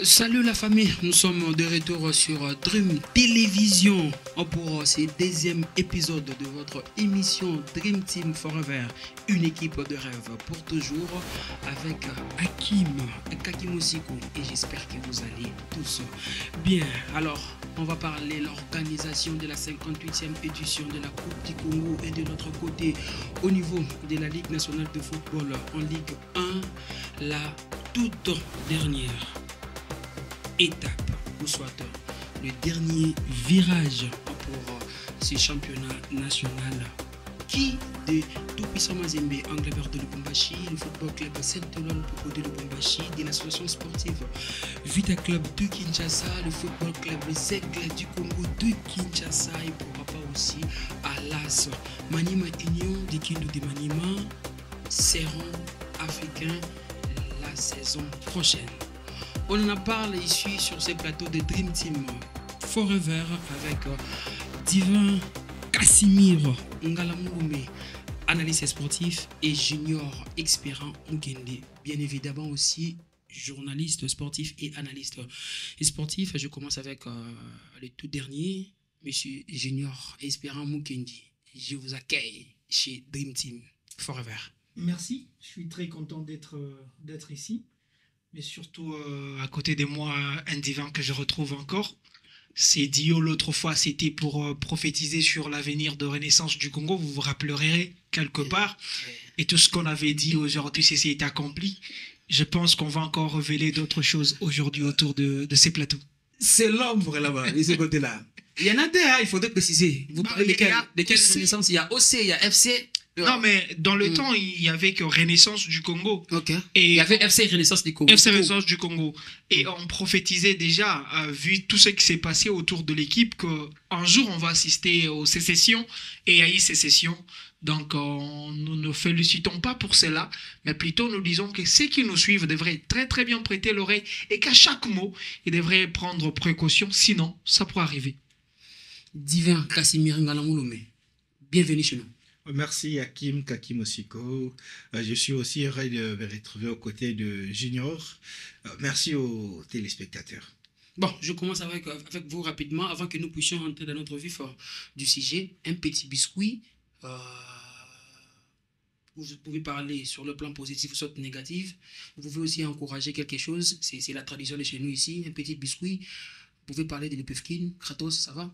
Salut la famille, nous sommes de retour sur Dream Télévision pour ce deuxième épisode de votre émission Dream Team Forever, une équipe de rêve pour toujours avec Hakim Osiko et j'espère que vous allez tous bien. Alors, on va parler de l'organisation de la 58e édition de la Coupe du Congo et de notre côté au niveau de la Ligue nationale de football en Ligue 1, la toute dernière étape ou soit le dernier virage pour ce championnat national qui de Tout-Puissant Mazembe, Anglebert de Lubumbashi, le football club Saint-Elon de Lubumbashi, de l'association sportive Vita Club de Kinshasa, le football club Les Aigles du Congo de Kinshasa et pourquoi pas aussi à l'AS Maniema Union de Kindu de Maniema seront africains la saison prochaine. On en parle ici sur ces plateaux de Dream Team Forever avec Divin Casimir Ngalamouloumé, analyste sportif, et Junior Expérant Mugende, bien évidemment aussi journaliste sportif et analyste sportif. Je commence avec le tout dernier, monsieur Junior Expérant Mugende. Je vous accueille chez Dream Team Forever. Merci, je suis très content d'être ici. Mais surtout, à côté de moi, un divin que je retrouve encore. C'est Dio, l'autre fois, c'était pour prophétiser sur l'avenir de Renaissance du Congo. Vous vous rappellerez quelque part. Et tout ce qu'on avait dit aujourd'hui, c'est accompli. Je pense qu'on va encore révéler d'autres choses aujourd'hui autour de ces plateaux. C'est l'ombre là-bas, de ce côté-là. Il y en a deux, hein, il faudrait préciser. Vous parlez de quelle Renaissance? Il y a OC, il y a FC. Non, mais dans le temps, il y avait que Renaissance du Congo. Okay. Et il y avait FC Renaissance du Congo. FC Renaissance du Congo. Et on prophétisait déjà, vu tout ce qui s'est passé autour de l'équipe, qu'un jour, on va assister aux sécessions. Et il y a eu sécession. Donc, nous ne félicitons pas pour cela, mais plutôt nous disons que ceux qui nous suivent devraient très très bien prêter l'oreille et qu'à chaque mot, ils devraient prendre précaution, sinon, ça pourrait arriver. Divin Casimir Ngalamouloumé, bienvenue chez nous. Merci Hakim Osiko. Je suis aussi heureux de me retrouver aux côtés de Junior. Merci aux téléspectateurs. Bon, je commence avec vous rapidement avant que nous puissions entrer dans notre vif du sujet. Un petit biscuit. Vous pouvez parler sur le plan positif ou soit négatif. Vous pouvez aussi encourager quelque chose. C'est la tradition de chez nous ici. Un petit biscuit. Vous pouvez parler de l'Epefkin. Kratos, ça va?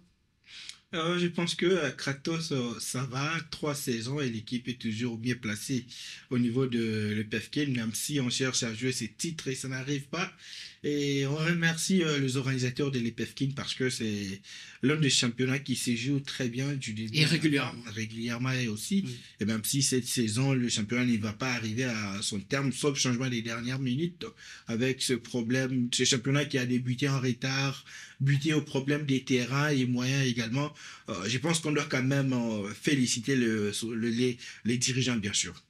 Je pense que Kratos, ça va, 3 saisons et l'équipe est toujours bien placée au niveau de l'EPFK, même si on cherche à jouer ses titres et ça n'arrive pas. Et on remercie les organisateurs de l'EPFK parce que c'est l'un des championnats qui se joue très bien du début et régulièrement et aussi. Et même si cette saison, le championnat ne va pas arriver à son terme, sauf changement des dernières minutes, avec ce problème, ce championnat qui a débuté en retard, buté au problème des terrains et moyens également. Je pense qu'on doit quand même féliciter les dirigeants, bien sûr.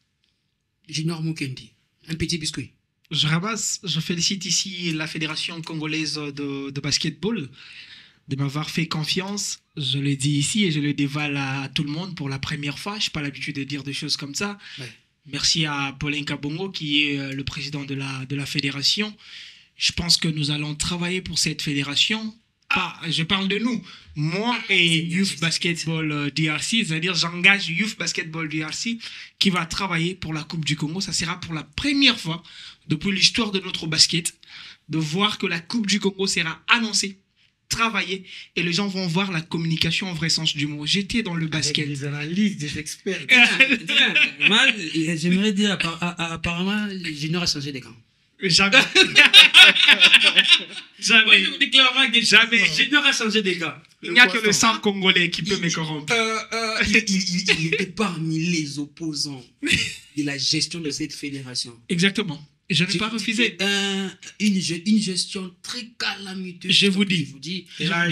Junior Mukendi, un petit biscuit. Je félicite ici la Fédération congolaise de basketball de m'avoir fait confiance. Je le dis ici et je le dévale à tout le monde pour la première fois. Je n'ai pas l'habitude de dire des choses comme ça. Ouais. Merci à Paulin Kabongo qui est le président de la fédération. Je pense que nous allons travailler pour cette fédération. Je parle de nous, moi et Youth Basketball DRC, c'est-à-dire j'engage Youth Basketball DRC qui va travailler pour la Coupe du Congo. Ça sera pour la première fois depuis l'histoire de notre basket de voir que la Coupe du Congo sera annoncée, travaillée et les gens vont voir la communication en vrai sens du mot. J'étais dans le basket. Avec des analyses, des experts. Moi, j'aimerais dire, apparemment, Junior a changé de camp. Jamais. Jamais. Moi, je vous dis clairement que jamais. Junior a changé de gars. Il n'y a que le sang congolais qui peut me corrompre. Il était parmi les opposants de la gestion de cette fédération. Exactement. Je n'ai pas refusé. Une gestion très calamiteuse. Je vous dis. Et là,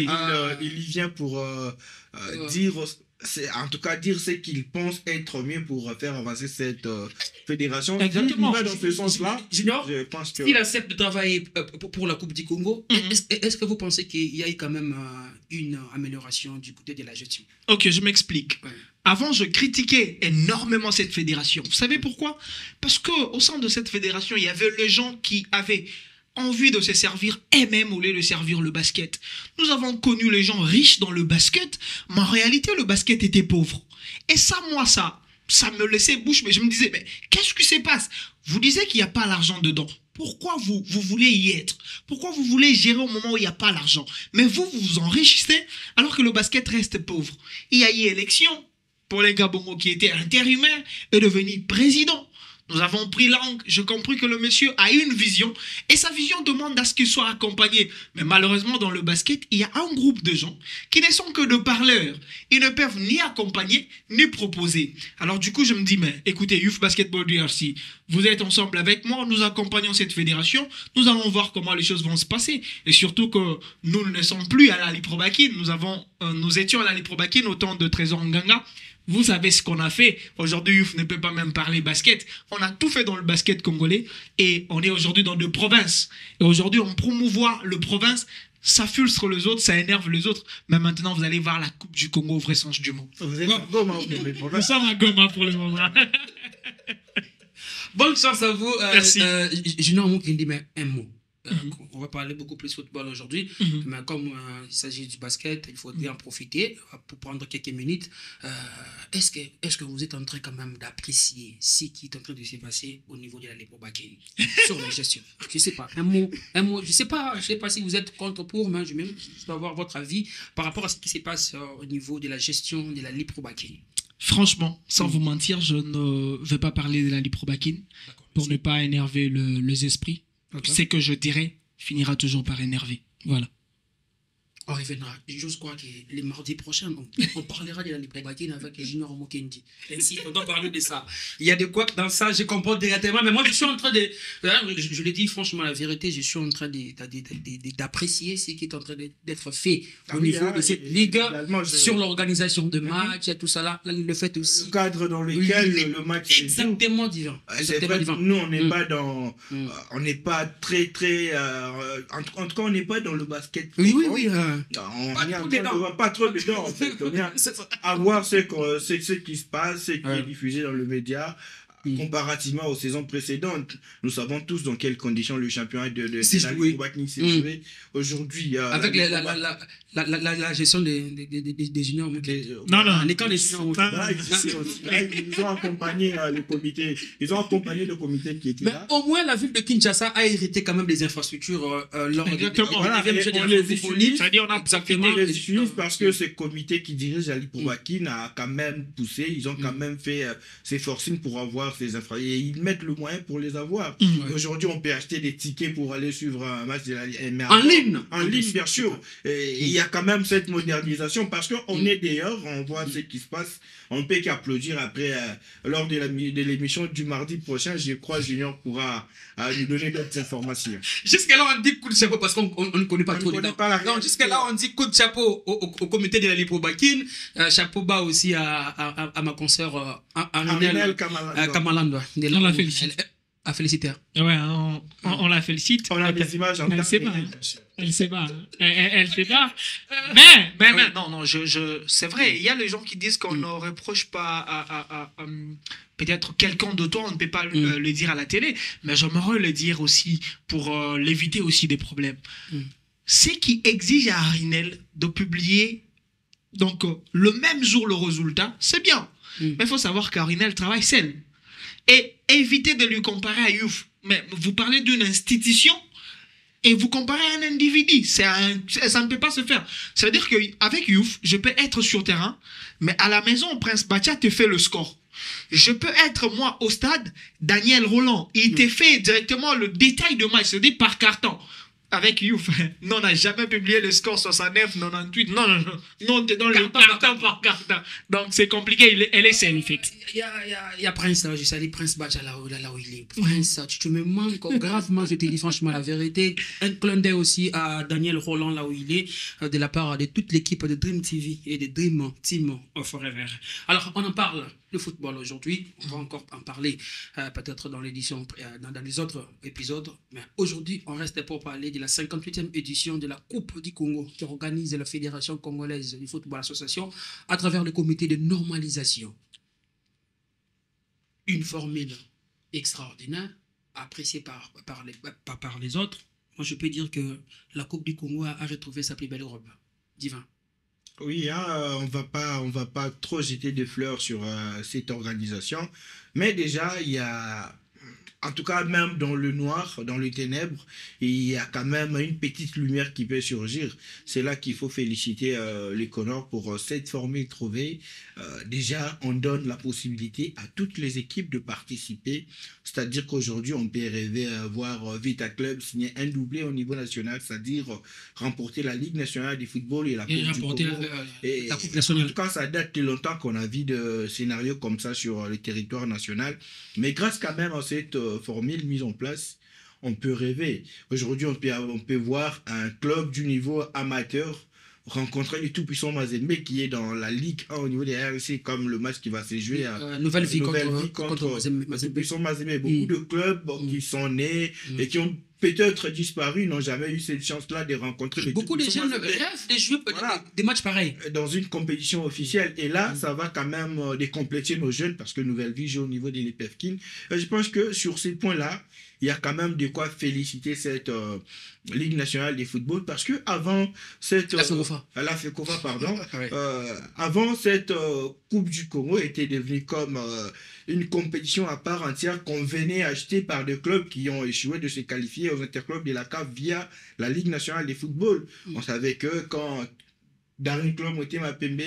il y vient pour dire... en tout cas dire ce qu'il pense être mieux pour faire avancer cette fédération. Exactement. Il va dans ce sens-là. Junior, je pense que... s'il accepte de travailler pour la Coupe du Congo, est-ce que vous pensez qu'il y a eu quand même une amélioration du côté de la gestion? Ok, je m'explique. Ouais. Avant, je critiquais énormément cette fédération. Vous savez pourquoi? Parce qu'au sein de cette fédération, il y avait les gens qui avaient envie de se servir MM au lieu de servir le basket. Nous avons connu les gens riches dans le basket, mais en réalité, le basket était pauvre. Et ça, moi, ça me laissait bouche, mais je me disais, mais qu'est-ce qui se passe? Vous disiez qu'il n'y a pas l'argent dedans. Pourquoi vous voulez y être? Pourquoi vous voulez gérer au moment où il n'y a pas l'argent? Mais vous vous enrichissez alors que le basket reste pauvre. Il y a eu élection pour les Gabongo qui était intérimaire et devenu président. Nous avons pris langue, j'ai compris que le monsieur a une vision et sa vision demande à ce qu'il soit accompagné. Mais malheureusement, dans le basket, il y a un groupe de gens qui ne sont que de parleurs. Ils ne peuvent ni accompagner, ni proposer. Alors du coup, je me dis, mais écoutez, Youth Basketball DRC, vous êtes ensemble avec moi, nous accompagnons cette fédération, nous allons voir comment les choses vont se passer. Et surtout que nous ne sommes plus à la Liprobakin, nous étions à la Liprobakin au temps de Trésor Nganga. Vous savez ce qu'on a fait. Aujourd'hui, Youf ne peut pas même parler basket. On a tout fait dans le basket congolais et on est aujourd'hui dans deux provinces. Et aujourd'hui, on promouvoit le province. Ça frustre les autres, ça énerve les autres. Mais maintenant, vous allez voir la Coupe du Congo au vrai sens du mot. Vous êtes à Goma, Nous sommes à Goma pour le moment. Bonne chance à vous. Merci. Junior Mouk, il dit, mais un mot. On va parler beaucoup plus football aujourd'hui, mais comme il s'agit du basket, il faudrait en profiter pour prendre quelques minutes. Est-ce que vous êtes en train quand même d'apprécier ce qui est en train de se passer au niveau de la Liprobakin sur la gestion? Je sais pas, un mot. Je sais pas si vous êtes contre ou pour, mais je veux avoir votre avis par rapport à ce qui se passe au niveau de la gestion de la Liprobakin. Franchement, sans vous mentir, je ne vais pas parler de la Liprobakin pour ne pas énerver les esprits. Ce que je dirais finira toujours par énerver. Voilà. On reviendra. J'ose croire que les mardis prochains, on parlera de la Liprobakin avec Junior Mokendi. Ainsi, on doit parler de ça. Il y a de quoi dans ça, je comprends directement. Mais moi, je suis en train de... Je le dis franchement, la vérité, je suis en train d'apprécier ce qui est en train d'être fait au niveau de cette ligue, sur l'organisation de matchs et tout ça là. Le fait aussi... Le cadre dans lequel le match exactement différent. C'est vrai, nous, on n'est pas dans... on n'est pas très... en tout cas, on n'est pas dans le basket. Oui. On va pas trop dedans, en fait. On vient à voir ce qui se passe, ce qui est diffusé dans le média. Comparativement aux saisons précédentes, nous savons tous dans quelles conditions le championnat de la Liprobakin s'est joué. Aujourd'hui, avec la gestion des juniors. Non. Quand les juniors ils ont accompagné le comité. Ils ont accompagné le comité qui était là. Mais au moins, la ville de Kinshasa a hérité quand même des infrastructures lors exactement. On les suit suivre parce que ce comité qui dirige la Liprobakin a quand même poussé. Ils ont quand même fait ses forcing pour avoir ces infrastructures. Et ils mettent le moyen pour les avoir. Aujourd'hui, on peut acheter des tickets pour aller suivre un match de la Ligue. En ligne. En ligne, bien sûr. Et il y a quand même cette modernisation parce qu'on est dehors, on voit ce qui se passe. On ne peut qu'applaudir après, lors de l'émission du mardi prochain. Je crois Junior pourra nous donner d'autres informations. Jusqu'à-là, on dit coup de chapeau parce qu'on ne connaît pas trop. Non, jusqu'à-là, on dit coup de chapeau au comité de la Liprobakin. Chapeau bas aussi à ma consoeur Arinel Kamalandwa. On la félicite. À féliciter. Ouais, on la félicite. On a des images en Elle sait pas. Elle sait pas. Mais non, c'est vrai. Il y a les gens qui disent qu'on ne reproche pas à peut-être quelqu'un de toi, on ne peut pas le dire à la télé, mais j'aimerais le dire aussi pour l'éviter aussi des problèmes. Ce qui exige à Arinel de publier donc le même jour le résultat, c'est bien. Mais il faut savoir qu'Arinel travaille seul. Et évitez de lui comparer à Youf. Mais vous parlez d'une institution et vous comparez à un individu. Ça ne peut pas se faire. Ça veut dire qu'avec Youf, je peux être sur terrain, mais à la maison, Prince Bacha te fait le score. Je peux être, moi, au stade, Daniel Roland. Il te fait directement le détail de match, c'est-à-dire par carton. Avec Youf, non, on n'a jamais publié le score 69, 98. Non, t'es dans le carton par carton. Donc, c'est compliqué. Elle est seule, en fait. Il y a Prince, je salue Prince Bacha là où il est. Prince, tu me manques gravement, je te dis franchement la vérité. Un clin d'œil aussi à Daniel Roland là où il est, de la part de toute l'équipe de Dream TV et de Dream Team Forever. Alors, on en parle de football aujourd'hui. On va encore en parler peut-être dans l'édition, dans les autres épisodes. Mais aujourd'hui, on reste pour parler de la 58e édition de la Coupe du Congo qui organise la Fédération congolaise du football association à travers le comité de normalisation. Une formule extraordinaire, appréciée par les autres. moi je peux dire que la Coupe du Congo a retrouvé sa plus belle robe. Divin. Oui, hein, on va pas trop jeter des fleurs sur cette organisation, mais déjà, il y a, en tout cas, même dans le noir, dans les ténèbres, il y a quand même une petite lumière qui peut surgir. C'est là qu'il faut féliciter les Connors pour cette formule trouvée. Déjà, on donne la possibilité à toutes les équipes de participer. C'est-à-dire qu'aujourd'hui, on peut rêver à voir Vita Club signer un doublé au niveau national, c'est-à-dire remporter la Ligue nationale du football et la Coupe du Congo. La Coupe nationale. En tout cas, ça date de longtemps qu'on a vu de scénarios comme ça sur le territoire national. Mais grâce quand même à cette formule mise en place, on peut rêver. Aujourd'hui, on peut voir un club du niveau amateur rencontrer le tout-puissant Mazembe qui est dans la Ligue 1 au niveau des RC, comme le match qui va se jouer à Nouvelle Vie contre le tout-puissant Mazembe. Beaucoup de clubs qui sont nés et qui ont peut-être disparu, n'ont jamais eu cette chance-là de rencontrer le beaucoup de jeunes Mazembe. rêvent de jouer des matchs pareils. Dans une compétition officielle. Et là, ça va quand même décomplexer nos jeunes parce que Nouvelle Vie joue au niveau des Lepefkin. Je pense que sur ces points-là, il y a quand même de quoi féliciter cette Ligue nationale de football parce que avant cette la FECOFA, pardon, ouais. Avant cette Coupe du Congo était devenue comme une compétition à part entière qu'on venait acheter par des clubs qui ont échoué de se qualifier aux interclubs de la CAF via la Ligue nationale de football. On savait que quand dans un club Motema Pembe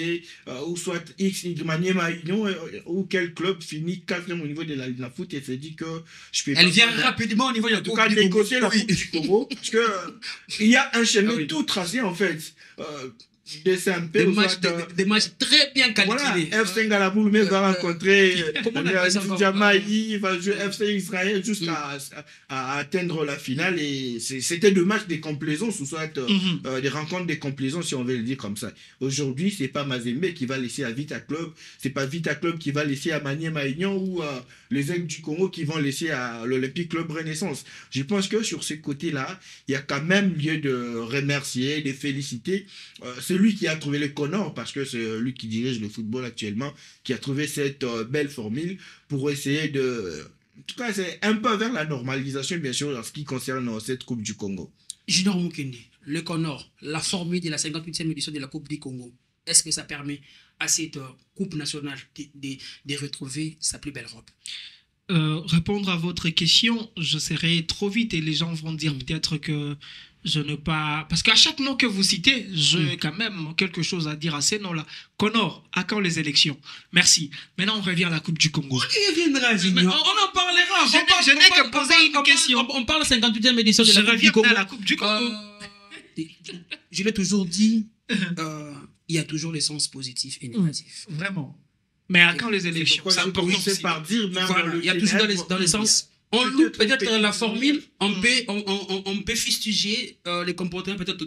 ou soit X Maniema Union ou quel club finit 4e au niveau de la foot et se dit que je peux elle vient rapidement au niveau de la Coupe du Congo. La Coupe du Congo parce que il y a un chemin tout tracé en fait. Des matchs très bien qualifiés. Voilà, FC Ngalaboul va rencontrer Jamaï, va jouer FC Israël jusqu'à atteindre la finale et c'était deux matchs de complaisance ou soit des rencontres de complaisance si on veut le dire comme ça. Aujourd'hui, c'est pas Mazembe qui va laisser à Vita Club, c'est pas Vita Club qui va laisser à Maniema Union ou les Aigles du Congo qui vont laisser à l'Olympique Club Renaissance. Je pense que sur ce côté-là, il y a quand même lieu de remercier, de féliciter celui qui a trouvé le Connor, parce que c'est lui qui dirige le football actuellement, qui a trouvé cette belle formule pour essayer de... En tout cas, c'est un peu vers la normalisation, bien sûr, en ce qui concerne cette Coupe du Congo. Junior Mukende, le Connor, la formule de la 58e édition de la Coupe du Congo, est-ce que ça permet à cette Coupe nationale de retrouver sa plus belle robe? Répondre à votre question, je serai trop vite et les gens vont dire peut-être que je ne pas... Parce qu'à chaque nom que vous citez, j'ai quand même quelque chose à dire à ces noms-là. Connor, à quand les élections? Merci. Maintenant, on revient à la Coupe du Congo. On y reviendra, Junior. On en parlera. Je n'ai que poser une question. On parle 58e édition de la Coupe du Congo. À la Coupe du Congo. Je l'ai toujours dit, il y a toujours les sens positifs et négatifs. Vraiment. Mais à quand les élections? Ça me commençait par dire, même voilà, il y a toujours dans les sens... On loupe peut-être la formule, on peut fustiger les comportements peut-être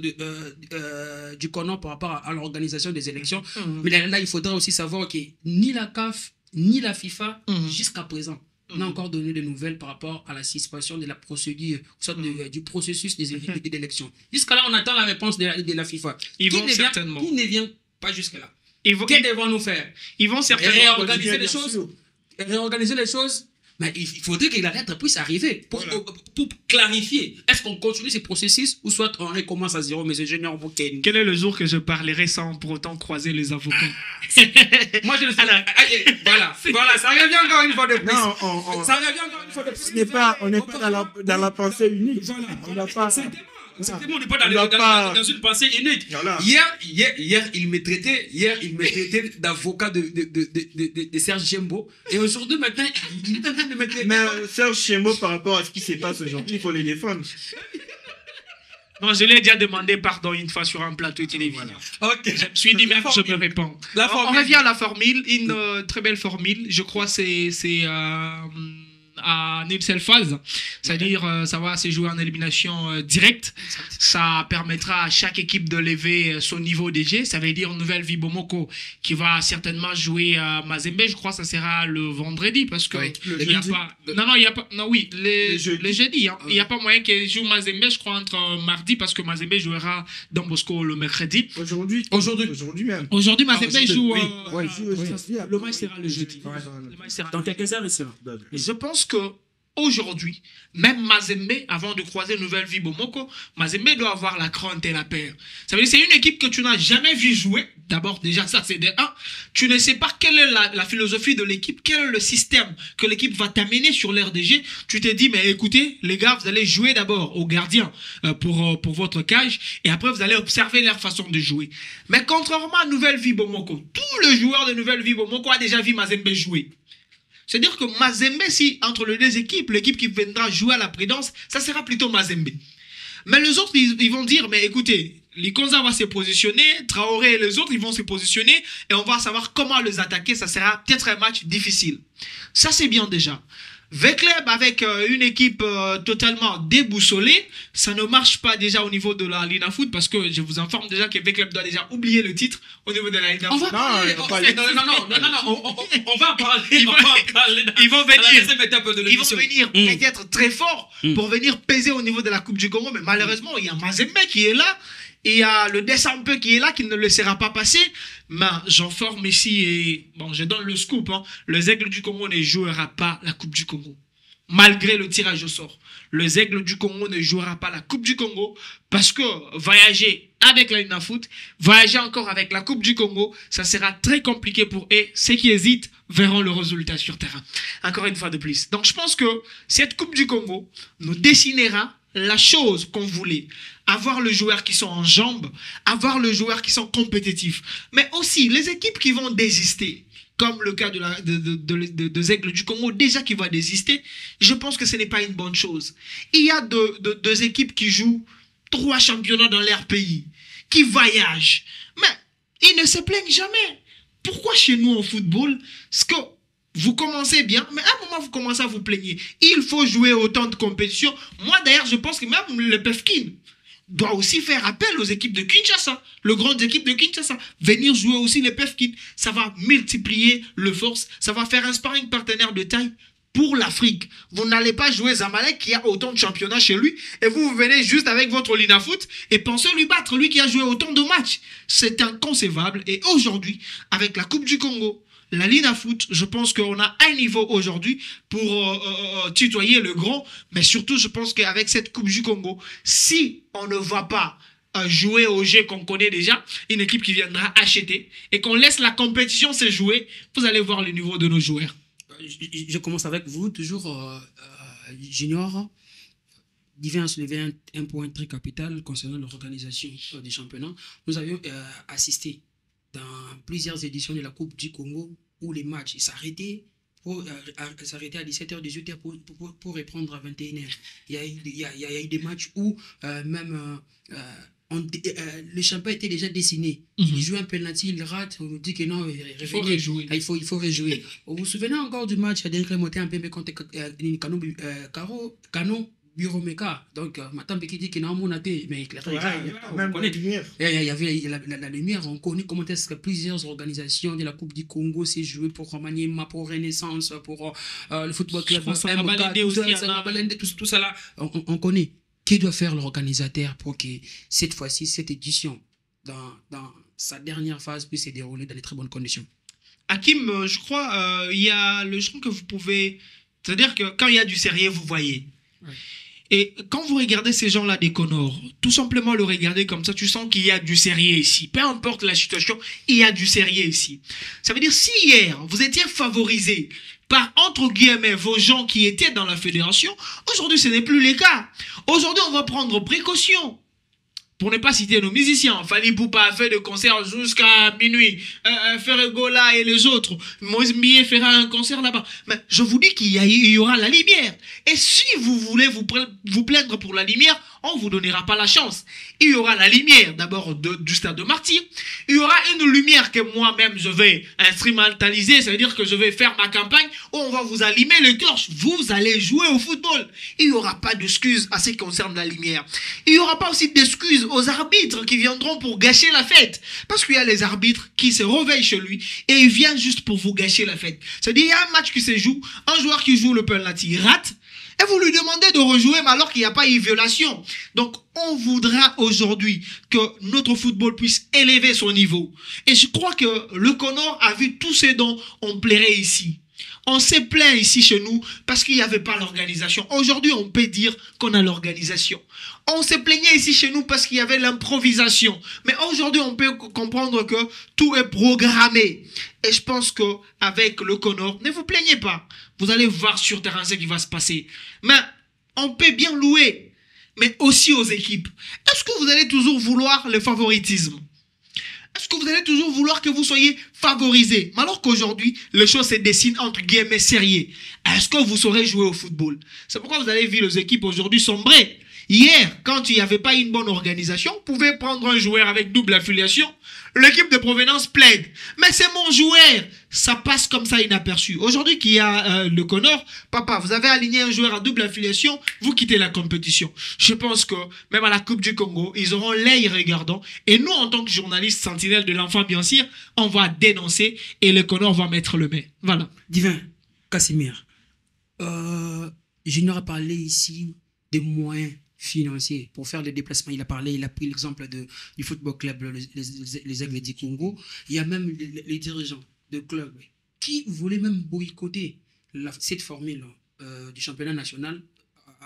du Connor par rapport à l'organisation des élections. Mais là, il faudra aussi savoir que ni la CAF, ni la FIFA, jusqu'à présent, n'a encore donné de nouvelles par rapport à la suspension de la procédure, soit du processus des élections. Jusqu'à là, on attend la réponse de la FIFA. Ils vont certainement. Qui ne vient pas jusque-là? Qu'est-ce qu'ils vont nous faire? Ils vont certainement réorganiser les choses. Mais il faudrait que la lettre puisse arriver pour clarifier. Est-ce qu'on continue ce processus ou soit on recommence à zéro, M. Junior Mukende? Quel est le jour que je parlerai sans pour autant croiser les avocats? Moi, je le sais. Voilà, ça revient encore une fois de plus. Non, ça revient encore une fois de plus. On n'est pas dans la pensée unique. Voilà. On n'a pas... Exactement, on n'est pas dans une pensée unique. Voilà. Hier, il me traitait d'avocat de Serge Chembo. Et aujourd'hui, maintenant, il est en train de me traiter. Mais Serge Chembo, par rapport à ce qui se passe aujourd'hui, il faut les défendre. Non, je l'ai déjà demandé pardon une fois sur un plateau télévisé. Voilà. Ok. Je me suis dit, même je me réponds. On revient à la formule, une très belle formule. Je crois que c'est à une seule phase, c'est-à-dire ça va se jouer en élimination directe. Ça permettra à chaque équipe de lever son niveau de jeu. Ça veut dire Nouvelle Vie Bomoko qui va certainement jouer à Mazembe. Je crois que ça sera le vendredi parce que il y a pas. Non, il y a pas. Non, oui, les jeudis. Hein. Il n'y a pas moyen qu'il joue Mazembe. Je crois entre mardi parce que Mazembe jouera dans Bosco le mercredi. Aujourd'hui même. Aujourd'hui, Mazembe joue. Le match sera le jeudi. Dans quelques heures, il sera. Je pense que aujourd'hui, même Mazembe, avant de croiser Nouvelle Vie Bomoko, Mazembe doit avoir la crainte et la peur. Ça veut dire que c'est une équipe que tu n'as jamais vu jouer. D'abord, déjà, ça, c'est de 1. Tu ne sais pas quelle est la philosophie de l'équipe, quel est le système que l'équipe va t'amener sur l'RDG. Tu te dis, mais écoutez, les gars, vous allez jouer d'abord au gardien pour votre cage, et après, vous allez observer leur façon de jouer. Mais contrairement à Nouvelle Vie Bomoko, tout le joueur de Nouvelle Vie Bomoko a déjà vu Mazembe jouer. C'est-à-dire que Mazembe, si entre les deux équipes, l'équipe qui viendra jouer à la Prudence, ça sera plutôt Mazembe. Mais les autres, ils vont dire, mais écoutez, Likonza va se positionner, Traoré et les autres, ils vont se positionner, et on va savoir comment les attaquer. Ça sera peut-être un match difficile. Ça, c'est bien déjà. Vecleb avec une équipe totalement déboussolée, ça ne marche pas déjà au niveau de la Lina Foot, parce que je vous informe déjà que Vecleb doit déjà oublier le titre au niveau de la Lina Foot. On va parler. On va parler. Ils vont venir peut-être très fort pour venir peser au niveau de la Coupe du Congo, mais malheureusement, il y a Mazembe qui est là. Et il y a le Dessampe qui est là, qui ne le laissera pas passer. Mais j'informe ici, et bon, je donne le scoop. Les Aigles du Congo ne jouera pas la Coupe du Congo. Malgré le tirage au sort. Les Aigles du Congo ne jouera pas la Coupe du Congo. Parce que voyager avec la Lina Foot, voyager encore avec la Coupe du Congo, ça sera très compliqué pour eux. Ceux qui hésitent verront le résultat sur terrain. Encore une fois de plus. Donc je pense que cette Coupe du Congo nous dessinera la chose qu'on voulait. Avoir les joueurs qui sont en jambes, avoir les joueurs qui sont compétitifs. Mais aussi, les équipes qui vont désister, comme le cas de Aigles du Congo, déjà qui va désister, je pense que ce n'est pas une bonne chose. Il y a deux équipes qui jouent 3 championnats dans leur pays, qui voyagent. Mais ils ne se plaignent jamais. Pourquoi chez nous en football, ce que vous commencez bien, mais à un moment, vous commencez à vous plaigner. Il faut jouer autant de compétitions. Moi, d'ailleurs, je pense que même le PEFKIN doit aussi faire appel aux équipes de Kinshasa, les grandes équipes de Kinshasa. Venir jouer aussi les PEFKIN. Ça va multiplier le force. Ça va faire un sparring partenaire de taille pour l'Afrique. Vous n'allez pas jouer Zamalek qui a autant de championnats chez lui et vous venez juste avec votre Lina Foot et pensez lui battre, lui qui a joué autant de matchs. C'est inconcevable. Et aujourd'hui, avec la Coupe du Congo, la Lina Foot, je pense qu'on a un niveau aujourd'hui pour tutoyer le grand, mais surtout, je pense qu'avec cette Coupe du Congo, si on ne va pas jouer au jeu qu'on connaît déjà, une équipe qui viendra acheter, et qu'on laisse la compétition se jouer, vous allez voir le niveau de nos joueurs. Je commence avec vous, toujours Junior. Divin a soulevé un point très capital concernant l'organisation des championnats. Nous avions assisté dans plusieurs éditions de la Coupe du Congo où les matchs s'arrêtaient à 17h, 18h pour reprendre à 21h. Il y a eu des matchs où même le champion était déjà dessiné. Il joue un penalty, il rate, on nous dit que non, il faut rejouer. Il faut rejouer. Vous vous souvenez encore du match de remonté un peu contre Kano Biromeka. Donc, maintenant, qui dit qu'il y a un monaté, mais il y avait la lumière. On connaît comment est-ce que plusieurs organisations de la Coupe du Congo s'est joué pour Maniema, pour Renaissance, pour le football club, tout ça là. On connaît. Qui doit faire l'organisateur pour que cette fois-ci, cette édition, dans sa dernière phase, puisse se dérouler dans de très bonnes conditions? Hakim, je crois, il y a le champ que vous pouvez... C'est-à-dire que quand il y a du sérieux, vous voyez. Ouais. Et quand vous regardez ces gens-là des Conors, tout simplement le regarder comme ça, tu sens qu'il y a du sérieux ici. Peu importe la situation, il y a du sérieux ici. Ça veut dire, si hier, vous étiez favorisé par, entre guillemets, vos gens qui étaient dans la fédération, aujourd'hui, ce n'est plus le cas. Aujourd'hui, on va prendre précaution. Pour ne pas citer nos musiciens, Fali Poupa a fait des concerts jusqu'à minuit, Ferregola et les autres, Moïse Mbié fera un concert là-bas. Mais je vous dis qu'il y aura la lumière. Et si vous voulez vous plaindre pour la lumière, on ne vous donnera pas la chance. Il y aura la lumière d'abord du stade de Martyr. Il y aura une lumière que moi-même je vais instrumentaliser, ça veut dire que je vais faire ma campagne où on va vous allumer les torches. Vous allez jouer au football. Il n'y aura pas d'excuses à ce qui concerne la lumière. Il n'y aura pas aussi d'excuses aux arbitres qui viendront pour gâcher la fête. Parce qu'il y a les arbitres qui se réveillent chez lui et ils viennent juste pour vous gâcher la fête. C'est-à-dire, il y a un match qui se joue, un joueur qui joue le penalty rate, et vous lui demandez de rejouer, mais alors qu'il n'y a pas eu violation. Donc, on voudra aujourd'hui que notre football puisse élever son niveau. Et je crois que le Conor a vu tout ce dont on plairait ici. On s'est plaint ici chez nous parce qu'il n'y avait pas l'organisation. Aujourd'hui, on peut dire qu'on a l'organisation. On se plaignait ici chez nous parce qu'il y avait l'improvisation. Mais aujourd'hui, on peut comprendre que tout est programmé. Et je pense qu'avec le Connor, ne vous plaignez pas. Vous allez voir sur terrain ce qui va se passer. Mais on peut bien louer, mais aussi aux équipes. Est-ce que vous allez toujours vouloir le favoritisme? Est-ce que vous allez toujours vouloir que vous soyez favorisés? Alors qu'aujourd'hui, les choses se dessinent entre guillemets sérieux. Est-ce que vous saurez jouer au football? C'est pourquoi vous avez vu les équipes aujourd'hui sombrer. Hier, quand il n'y avait pas une bonne organisation, vous pouvez prendre un joueur avec double affiliation. L'équipe de provenance plaide. Mais c'est mon joueur. Ça passe comme ça inaperçu. Aujourd'hui, qu'il y a le Connor, papa, vous avez aligné un joueur à double affiliation, vous quittez la compétition. Je pense que même à la Coupe du Congo, ils auront l'œil regardant. Et nous, en tant que journalistes sentinelles de l'enfant bien sûr, on va dénoncer et le Connor va mettre le mais. Voilà. Divin, Casimir, Junior a parlé ici des moyens financiers pour faire des déplacements. Il a pris l'exemple du football club, les Aigles du Congo. Il y a même les dirigeants de clubs qui voulaient même boycotter cette formule du championnat national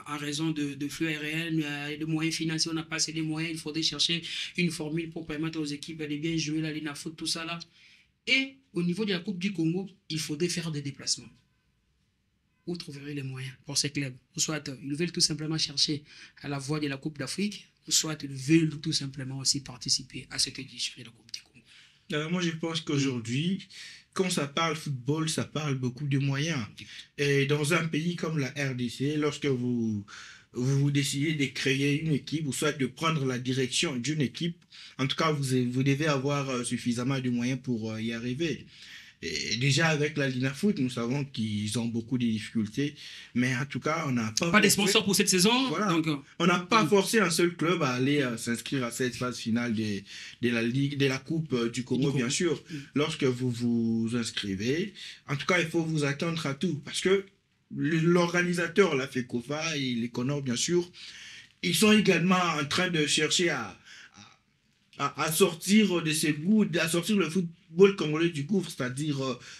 en raison de flux aériens, de moyens financiers. On n'a pas assez de moyens. Il faudrait chercher une formule pour permettre aux équipes de bien jouer la ligne à foot, tout ça là. Et au niveau de la Coupe du Congo, il faudrait faire des déplacements. Où trouverez les moyens pour ces clubs? Ou soit ils veulent tout simplement chercher à la voie de la Coupe d'Afrique, ou soit ils veulent tout simplement aussi participer à cette édition de la Coupe du Congo. Moi, je pense qu'aujourd'hui, quand ça parle football, ça parle beaucoup de moyens. Et dans un pays comme la RDC, lorsque vous décidez de créer une équipe, ou soit de prendre la direction d'une équipe, en tout cas, vous devez avoir suffisamment de moyens pour y arriver. Et déjà avec la Ligue Foot, nous savons qu'ils ont beaucoup de difficultés, mais en tout cas, on n'a pas de sponsors pour cette saison. Voilà. Donc, on n'a pas forcé un seul club à aller s'inscrire à cette phase finale de la Ligue, de la Coupe du Congo, bien sûr. Lorsque vous vous inscrivez, en tout cas, il faut vous attendre à tout, parce que l'organisateur, la FECOFA et les Connors, bien sûr, ils sont également en train de chercher à sortir de ces goûts, à sortir le football congolais du gouffre, c'est-à-dire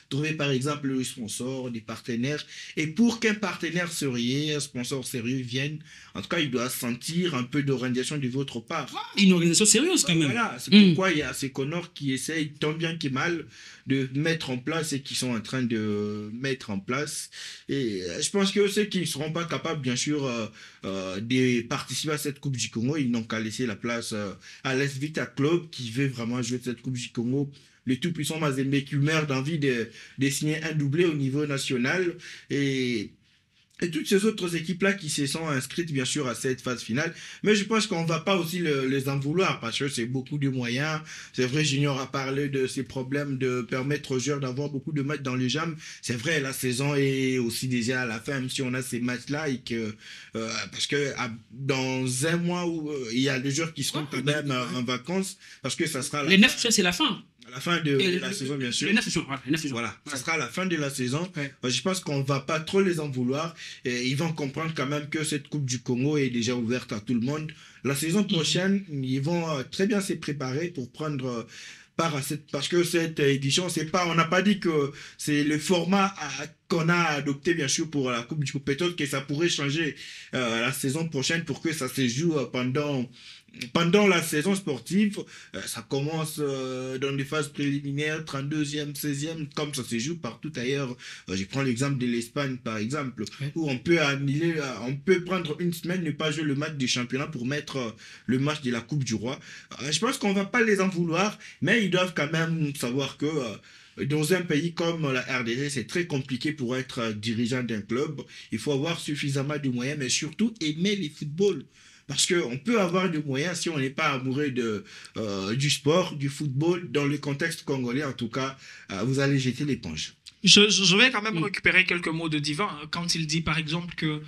trouver par exemple des sponsors, des partenaires. Et pour qu'un partenaire sérieux, un sponsor sérieux vienne, en tout cas, il doit sentir un peu d'organisation de votre part. Une organisation sérieuse quand même. Voilà, c'est pourquoi il y a ces Connors qui essayent tant bien que mal de mettre en place et qui sont en train de mettre en place. Et je pense que ceux qui ne seront pas capables, bien sûr, de participer à cette Coupe du Congo, ils n'ont qu'à laisser la place à l'Es Vita Club qui veut vraiment jouer cette Coupe du Congo. Le tout-puissant Mazembe qui meurt d'envie de signer un doublé au niveau national. Et toutes ces autres équipes-là qui se sont inscrites, bien sûr, à cette phase finale. Mais je pense qu'on ne va pas aussi les en vouloir parce que c'est beaucoup de moyens. C'est vrai, Junior a parlé de ces problèmes de permettre aux joueurs d'avoir beaucoup de matchs dans les jambes. C'est vrai, la saison est aussi déjà à la fin, même si on a ces matchs-là et que, parce que dans un mois où il y a des joueurs qui seront quand même en vacances parce que ça sera... Les 9, c'est la fin. À la fin de la saison, bien sûr. Les 9 jours, voilà, ça sera à la fin de la saison. Ouais. Je pense qu'on ne va pas trop les en vouloir. Et ils vont comprendre quand même que cette Coupe du Congo est déjà ouverte à tout le monde. La saison prochaine, ils vont très bien se préparer pour prendre part à cette... Parce que cette édition, c'est pas, on n'a pas dit que c'est le format qu'on a adopté, bien sûr, pour la Coupe du Congo. Peut-être que ça pourrait changer la saison prochaine pour que ça se joue pendant la saison sportive. Ça commence dans des phases préliminaires, 32e, 16e, comme ça se joue partout ailleurs. Je prends l'exemple de l'Espagne, par exemple, où on peut prendre une semaine, ne pas jouer le match du championnat pour mettre le match de la Coupe du Roi. Je pense qu'on ne va pas les en vouloir, mais ils doivent quand même savoir que dans un pays comme la RDC, c'est très compliqué pour être dirigeant d'un club. Il faut avoir suffisamment de moyens, mais surtout aimer le football. Parce qu'on peut avoir des moyens si on n'est pas amoureux du sport, du football. Dans le contexte congolais, en tout cas, vous allez jeter l'éponge. Je vais quand même récupérer quelques mots de Divin. Quand il dit, par exemple, que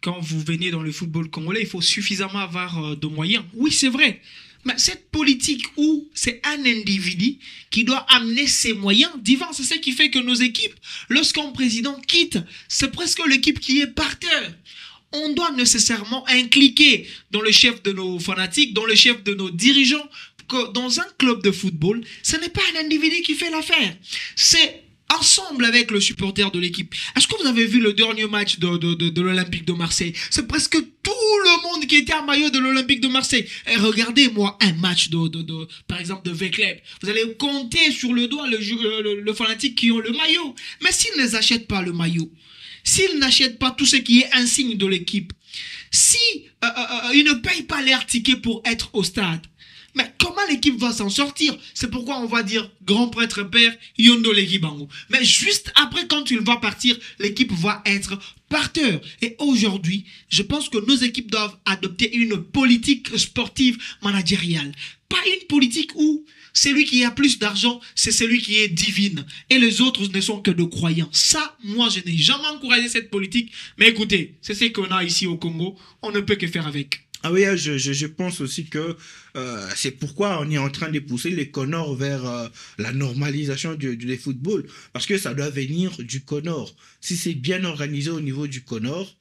quand vous venez dans le football congolais, il faut suffisamment avoir de moyens. Oui, c'est vrai. Mais cette politique où c'est un individu qui doit amener ses moyens, Divin, c'est ce qui fait que nos équipes, lorsqu'un président quitte, c'est presque l'équipe qui est par terre. On doit nécessairement impliquer dans le chef de nos fanatiques, dans le chef de nos dirigeants, que dans un club de football, ce n'est pas un individu qui fait l'affaire. C'est ensemble avec le supporter de l'équipe. Est-ce que vous avez vu le dernier match de l'Olympique de Marseille? C'est presque tout le monde qui était en maillot de l'Olympique de Marseille. Et regardez-moi un match par exemple de V-Club. Vous allez compter sur le doigt le fanatique qui ont le maillot. Mais s'ils ne achètent pas le maillot, s'ils n'achètent pas tout ce qui est insigne de l'équipe, si ils ne payent pas l'air ticket pour être au stade, mais comment l'équipe va s'en sortir? C'est pourquoi on va dire grand prêtre père, Yondo Legibango. Mais juste après, quand il va partir, l'équipe va être par terre. Et aujourd'hui, je pense que nos équipes doivent adopter une politique sportive managériale. Pas une politique où celui qui a plus d'argent, c'est celui qui est divine. Et les autres ne sont que de croyants. Ça, moi, je n'ai jamais encouragé cette politique. Mais écoutez, c'est ce qu'on a ici au Congo. On ne peut que faire avec. Ah oui, je pense aussi que c'est pourquoi on est en train de pousser les Comores vers la normalisation du football. Parce que ça doit venir du Comore. Si c'est bien organisé au niveau du Comore,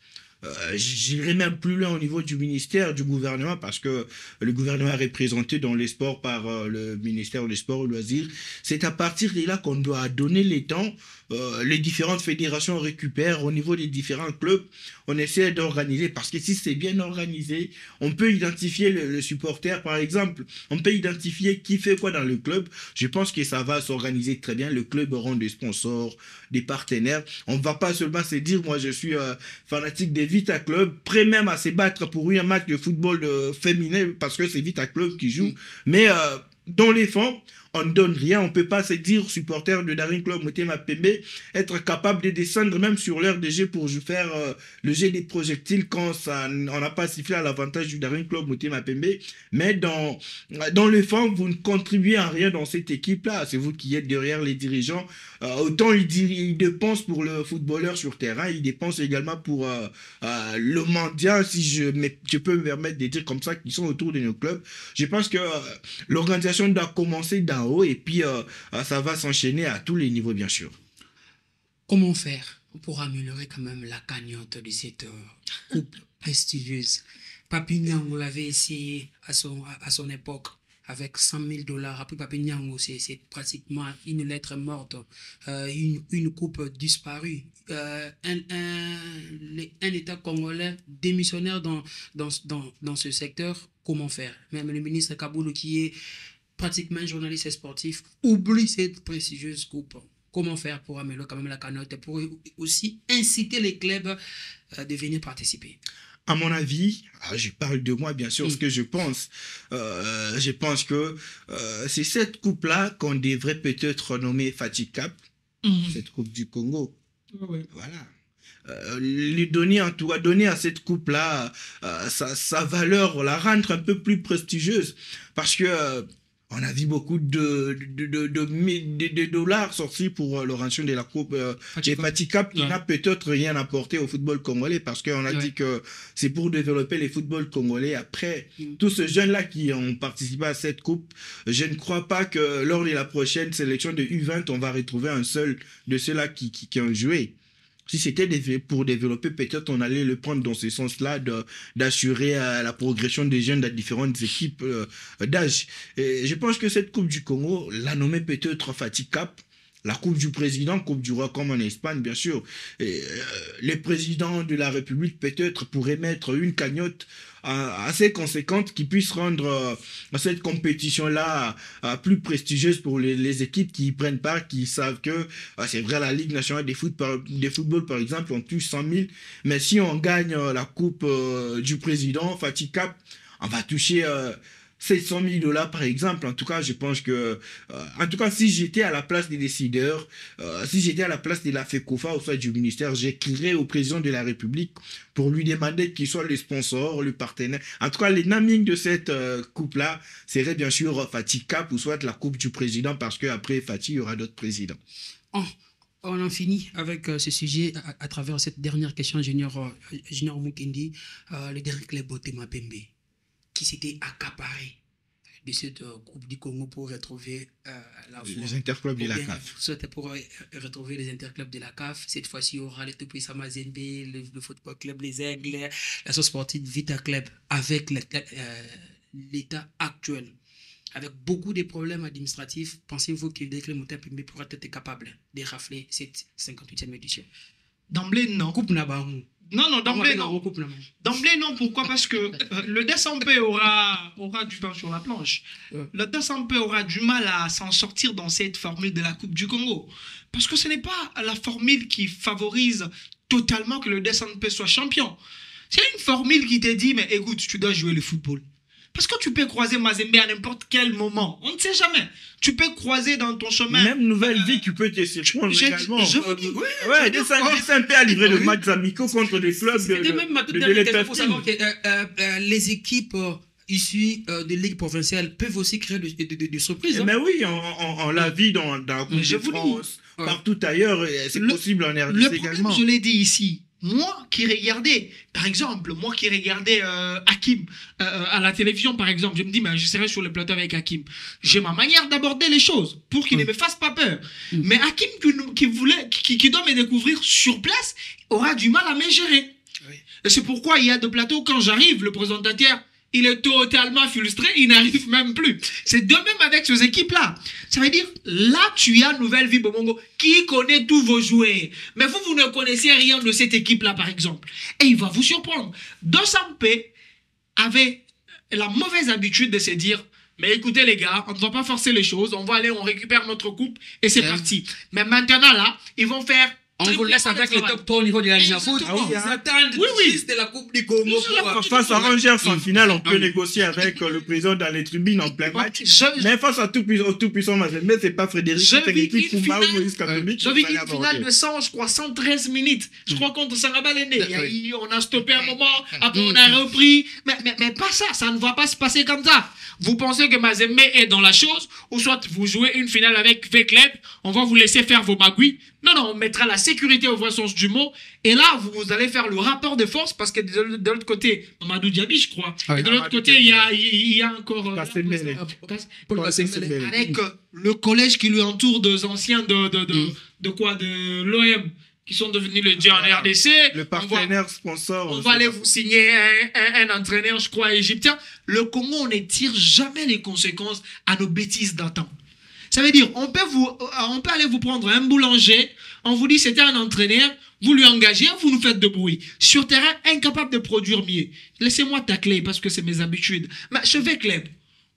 j'irai même plus loin au niveau du ministère, du gouvernement, parce que le gouvernement est représenté dans les sports par le ministère des Sports et Loisirs. C'est à partir de là qu'on doit donner les temps. Les différentes fédérations récupèrent au niveau des différents clubs. On essaie d'organiser, parce que si c'est bien organisé, on peut identifier le supporter, par exemple. On peut identifier qui fait quoi dans le club. Je pense que ça va s'organiser très bien. Le club aura des sponsors, des partenaires. On ne va pas seulement se dire, moi je suis fanatique des Vita Club, prêt même à se battre pour un match de football féminin, parce que c'est Vita Club qui joue. Mais dans les fonds, on ne donne rien. On ne peut pas se dire, supporter de Daring Club Motema Pembe, être capable de descendre même sur l'heure de jeu pour faire le jet des projectiles quand on n'a pas sifflé à l'avantage du Daring Club Motema Pembe. Mais dans le fond, vous ne contribuez en rien dans cette équipe-là. C'est vous qui êtes derrière les dirigeants. Autant ils dépensent pour le footballeur sur terrain, ils dépensent également pour le mendiant, si je peux me permettre de dire comme ça, qui sont autour de nos clubs. Je pense que l'organisation doit commencer d'en haut et puis ça va s'enchaîner à tous les niveaux, bien sûr. Comment faire pour améliorer quand même la cagnotte de cette coupe prestigieuse? Papi Niang, on l'avait essayé à son époque avec $100,000. Après Papi Niang, c'est pratiquement une lettre morte, une coupe disparue. Un État congolais démissionnaire dans ce secteur, comment faire? Même le ministre Kaboulou, qui est pratiquement journaliste sportif, oublie cette prestigieuse coupe. Comment faire pour améliorer quand même la cagnotte, pour aussi inciter les clubs de venir participer? À mon avis, je parle de moi, bien sûr, ce que je pense. Je pense que c'est cette coupe-là qu'on devrait peut-être nommer Fatigue Cup, cette coupe du Congo. Voilà. Lui donner, en tout cas, donner à cette coupe-là sa valeur, la rendre un peu plus prestigieuse. Parce que on a vu beaucoup de dollars sortis pour l'organisation de la coupe des Fatigue Cup, qui n'a peut-être rien apporté au football congolais, parce qu'on a dit que c'est pour développer le football congolais. Après, tous ces jeunes-là qui ont participé à cette coupe, je ne crois pas que lors de la prochaine sélection de U20, on va retrouver un seul de ceux-là qui ont joué. Si c'était pour développer, peut-être on allait le prendre dans ce sens-là, d'assurer la progression des jeunes dans différentes équipes d'âge. Et je pense que cette Coupe du Congo, la nommer peut-être Fatigue Cup, la Coupe du Président, Coupe du Roi comme en Espagne, bien sûr. Et, les présidents de la République peut-être pourraient mettre une cagnotte assez conséquente qui puisse rendre cette compétition-là plus prestigieuse pour les équipes qui y prennent part, qui savent que c'est vrai, la Ligue nationale des football, par exemple, on touche 100 000, mais si on gagne la Coupe du Président, Fatigue Cup, on va toucher $700,000 par exemple. En tout cas, je pense que en tout cas, si j'étais à la place des décideurs, si j'étais à la place de la FECOFA ou soit du ministère, j'écrirais au président de la République pour lui demander qu'il soit le sponsor, le partenaire. En tout cas, les naming de cette coupe-là serait bien sûr Fatigue Cup ou soit la coupe du président, parce qu'après Fatigue, il y aura d'autres présidents. On en finit avec ce sujet à travers cette dernière question, Junior Mukendi, le dernier club Motema Pembe, qui s'était accaparé de cette Coupe du Congo pour retrouver les interclubs de la CAF. C'était pour retrouver les interclubs de la CAF. Cette fois-ci, il y aura le tout-puissant Mazembe, le football club Les Aigles, la sportive Vita Club, avec l'état actuel. avec beaucoup de problèmes administratifs, pensez-vous que Décret Motapembe pourra être capable de rafler cette 58e édition? D'emblée, non. Coupe Nabarou. Non, d'emblée, non. Coupe Nabarou. D'emblée, non. Pourquoi? Parce que le DSMP aura du pain sur la planche. Le DSMP aura du mal à s'en sortir dans cette formule de la Coupe du Congo. Parce que ce n'est pas la formule qui favorise totalement que le DSMP soit champion. C'est une formule qui te dit, mais écoute, tu dois jouer le football. Parce que tu peux croiser Mazembe à n'importe quel moment. On ne sait jamais. Tu peux croiser dans ton chemin. Même Nouvelle Vie, tu peux te surprendre également. Je vous dis, Ouais, DSMP a livré de matchs amicaux contre des clubs C'était même ma toute de dernière l'État. question pour savoir que les équipes issues de Ligue provinciale peuvent aussi créer des surprises. Hein. Mais oui, on l'a vu dans la Coupe je de vous dis. France, partout ailleurs, c'est possible en Le RDC problème, également. je l'ai dit ici, moi qui regardais Hakim à la télévision, par exemple, je me dis, mais je serai sur le plateau avec Hakim. J'ai ma manière d'aborder les choses pour qu'il ne me fasse pas peur. Mais Hakim qui doit me découvrir sur place aura du mal à me gérer. Oui. Et c'est pourquoi il y a des plateaux, quand j'arrive, le présentateur, il est totalement frustré, il n'arrive même plus. C'est de même avec ces équipes-là. Ça veut dire, là, tu as Nouvelle Vie Bomongo qui connaît tous vos joueurs. Mais vous ne connaissez rien de cette équipe-là, par exemple. Et il va vous surprendre. Dosampé avait la mauvaise habitude de se dire, mais écoutez les gars, on ne va pas forcer les choses, on va aller, on récupère notre coupe et c'est parti. Mais maintenant, là, ils vont faire... On vous laisse avec les top 3 au niveau de la Ligue Foot. Exactement. Ils attendent de la Coupe du Congo. Face à Rangers en finale, on peut négocier avec le président dans les tribunes en plein match. Mais face à au tout-puissant Mazembe, c'est pas Frédéric, c'est l'équipe Kumba ou Moïse Katomik. J'avais une finale de 113 minutes. Je crois contre Sangaba Lene. On a stoppé un moment, après on a repris. Mais pas ça, ça ne va pas se passer comme ça. Vous pensez que Mazembe est dans la chose, ou soit vous jouez une finale avec V-Club, on va vous laisser faire vos magouilles. Non, on mettra la sécurité au vrai sens du mot. Et là, vous allez faire le rapport de force parce que de l'autre côté, Mamadou Diaby, je crois. Et de l'autre côté, il y a encore... Paul avec le collège qui lui entoure des anciens de l'OM qui sont devenus le Dieu en RDC. Le partenaire sponsor. On va aller vous signer un entraîneur, je crois, égyptien. Le Congo, on ne tire jamais les conséquences à nos bêtises d'antan. Ça veut dire, on peut aller vous prendre un boulanger, on vous dit c'était un entraîneur, vous lui engagez, vous nous faites de bruit. Sur terrain, incapable de produire mieux. Laissez-moi tacler parce que c'est mes habitudes. Mais je vais club.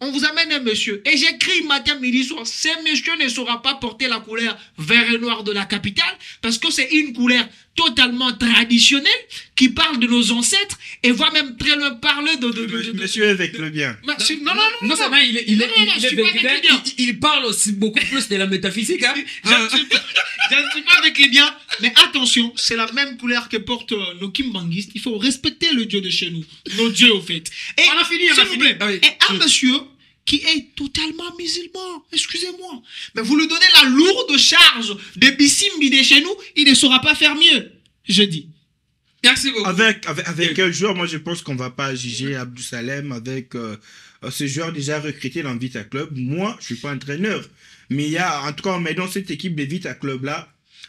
On vous amène un monsieur. Et j'écris matin, midi, soir. Ce monsieur ne saura pas porter la couleur vert et noir de la capitale parce que c'est une couleur totalement traditionnelle qui parle de nos ancêtres et va même très loin parler de Monsieur avec le bien. Non seulement il est véhiculé, il parle aussi beaucoup plus de la métaphysique. Hein. Je ne suis pas avec les biens, mais attention, c'est la même couleur que portent nos kimbanguistes. Il faut respecter le Dieu de chez nous, nos dieux au fait. Et On a fini. et un monsieur qui est totalement musulman, excusez-moi, mais vous lui donnez la lourde charge de Bissimbi de chez nous, il ne saura pas faire mieux, je dis. Merci beaucoup. Avec un joueur, moi je pense qu'on va pas juger Abdou Salem avec ce joueur déjà recruté dans Vita Club. Moi, je suis pas entraîneur, mais il y a, en tout cas, on met dans cette équipe de Vita Club là.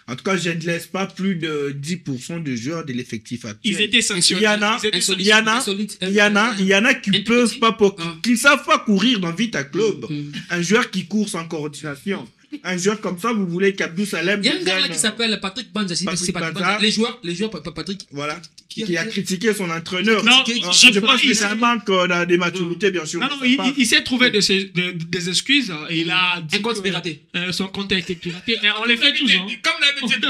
En tout cas, je ne laisse pas plus de 10% de joueurs de l'effectif actuel. Ils étaient sanctionnés. Il y en a qui peuvent pas, qui ne savent pas courir dans Vita Club. Un joueur qui court sans coordination. Un joueur comme ça, vous voulez qu'Abdou Salem... Il y a un gars là qui s'appelle Patrick Banza. C'est Patrick Banza. Les joueurs, Patrick. Voilà. Qui a critiqué son entraîneur. Non, je pense que c'est un manque des maturités, bien sûr. Non, il s'est trouvé des excuses. Et il a dit un compte piraté. Son compte a été piraté. On les fait tous. Hein. Comme d'habitude.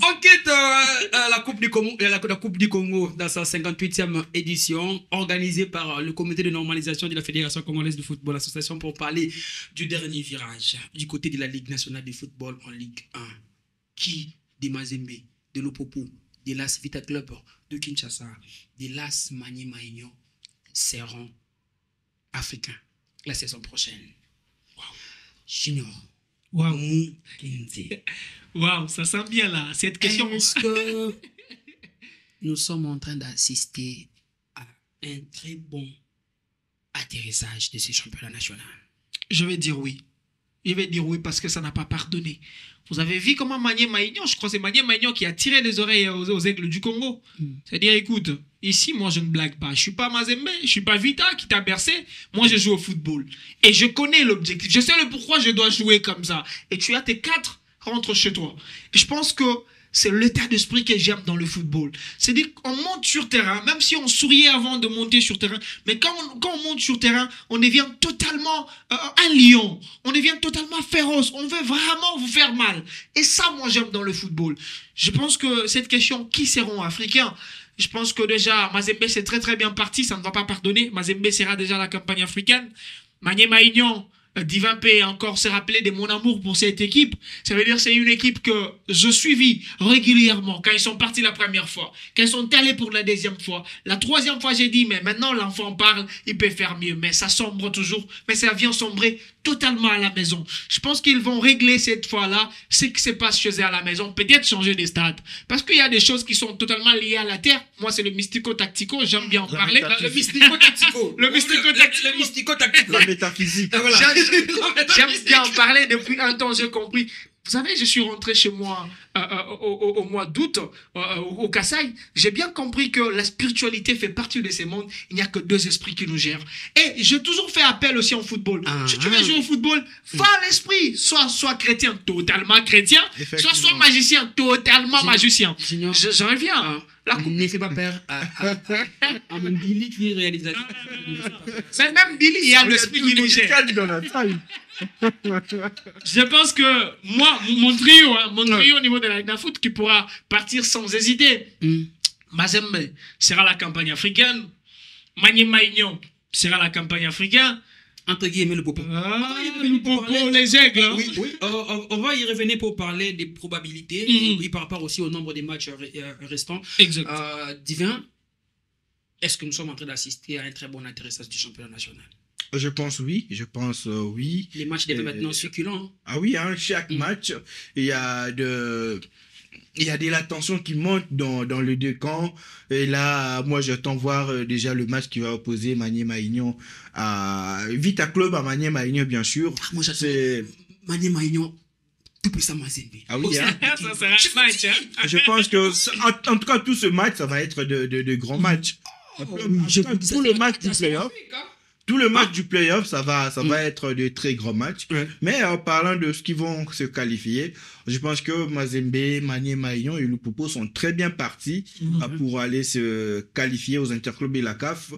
On quitte la Coupe du Congo dans sa 58e édition, organisée par le comité de normalisation de la Fédération congolaise de football association pour parler du dernier virage du côté de la Ligue nationale de football en Ligue 1. Qui de Mazembe, de Lopopo, de l'AS Vita Club de Kinshasa, de l'AS Maniema Union seront africains la saison prochaine. Wow. Junior. Wow. Moukinzi. Wow, ça sent bien là, cette question. Est-ce que nous sommes en train d'assister à un très bon atterrissage de ces championnats nationaux? Je vais dire oui. Je vais dire oui parce que ça n'a pas pardonné. Vous avez vu comment Magné Maïgnon, je crois que c'est Magné Maïgnon qui a tiré les oreilles aux aigles du Congo. C'est-à-dire, écoute, ici, moi, je ne blague pas. Je ne suis pas Mazembe, je ne suis pas Vita qui t'a bercé. Moi, je joue au football. Et je connais l'objectif. Je sais le pourquoi je dois jouer comme ça. Et tu as tes 4, rentre chez toi. Et je pense que c'est l'état d'esprit que j'aime dans le football. C'est-à-dire qu'on monte sur terrain, même si on souriait avant de monter sur terrain, mais quand on monte sur terrain, on devient totalement un lion. On devient totalement féroce. On veut vraiment vous faire mal. Et ça, moi, j'aime dans le football. Je pense que cette question, qui seront africains? Je pense que déjà, Mazembe, c'est très très bien parti. Ça ne va pas pardonner. Mazembe sera déjà la campagne africaine. Magné Maïgnon, Divin P encore se rappeler de mon amour pour cette équipe. Ça veut dire que c'est une équipe que je suivis régulièrement quand ils sont partis la première fois, quand ils sont allés pour la deuxième fois. La troisième fois, j'ai dit, mais maintenant l'enfant parle, il peut faire mieux. Mais ça sombre toujours, mais ça vient sombrer totalement à la maison. Je pense qu'ils vont régler cette fois-là ce qui se passe chez eux à la maison. Peut-être changer des stades. Parce qu'il y a des choses qui sont totalement liées à la terre. Moi, c'est le mystico-tactico, j'aime bien en parler. Le mystico-tactico. Le mystico-tactico. Le mystico-tactico. La métaphysique. Voilà. J'aime bien en parler depuis un temps, j'ai compris. Vous savez, je suis rentré chez moi au mois d'août, au Kassai. J'ai bien compris que la spiritualité fait partie de ces mondes. Il n'y a que 2 esprits qui nous gèrent. Et j'ai toujours fait appel aussi en football. Si tu veux jouer au football, va à l'esprit. Soit chrétien, totalement chrétien. Soit magicien, totalement magicien. J'en reviens. Ne fais pas peur à mon Billy qui est réalisateur. Mais même Billy, il y a l'esprit qui nous gère. Je pense que moi, mon trio au niveau de la foot qui pourra partir sans hésiter. Mazembe sera la campagne africaine. Magné Maïgnon sera la campagne africaine. Entre guillemets, le popo. Le popo, les aigles. Hein. Oui. On va y revenir pour parler des probabilités et par rapport aussi au nombre des matchs restants. Exact. Divin, est-ce que nous sommes en train d'assister à un très bon atterrissage du championnat national? Je pense oui, oui. Les matchs deviennent maintenant succulents. Ah oui, hein, chaque match, il y a de la tension qui monte dans les 2 camps. Et là, moi, j'attends voir déjà le match qui va opposer Magné Maïgnon à Vita Club à Magné Maïgnon, bien sûr. Moi, j'attends Magné Maïgnon tout puissant Mazembe. Ah oui, hein. Ça sera un match. Hein. Je pense que, en tout cas, tout ce match, ça va être de grands matchs. Tout le match du playoff. Tout le match du playoff, ça va être de très grands matchs. Mais en parlant de ce qui vont se qualifier, je pense que Mazembe, Magné Maïgnon et Lupopo sont très bien partis pour aller se qualifier aux interclubs et la CAF.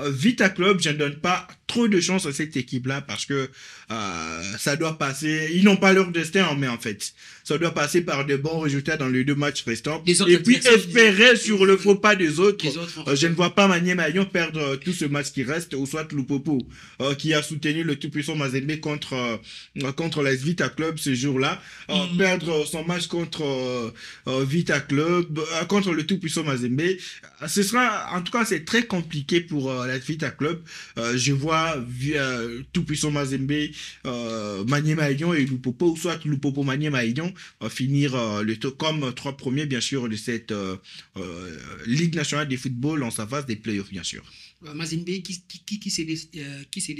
Vita Club, je ne donne pas trop de chance à cette équipe-là parce que ça doit passer. Ils n'ont pas leur destin en main, en fait. Ça doit passer par de bons résultats dans les 2 matchs restants. Et puis espérer sur le faux pas des autres. Je ne vois pas Magné Maïgnon perdre tout ce match qui reste, ou soit Lupopo, qui a soutenu le tout-puissant Mazembe contre la Vita Club ce jour-là. Perdre son match contre Vita Club, contre le tout-puissant Mazembe. Ce sera, en tout cas, c'est très compliqué pour la Vita Club. Je vois tout-puissant Mazembe, Magné Maïgnon et Lupopo, ou soit Lupopo, Magné Maïgnon, finir comme 3 premiers, bien sûr, de cette Ligue nationale de football en sa phase des playoffs, bien sûr. Mazembe qui se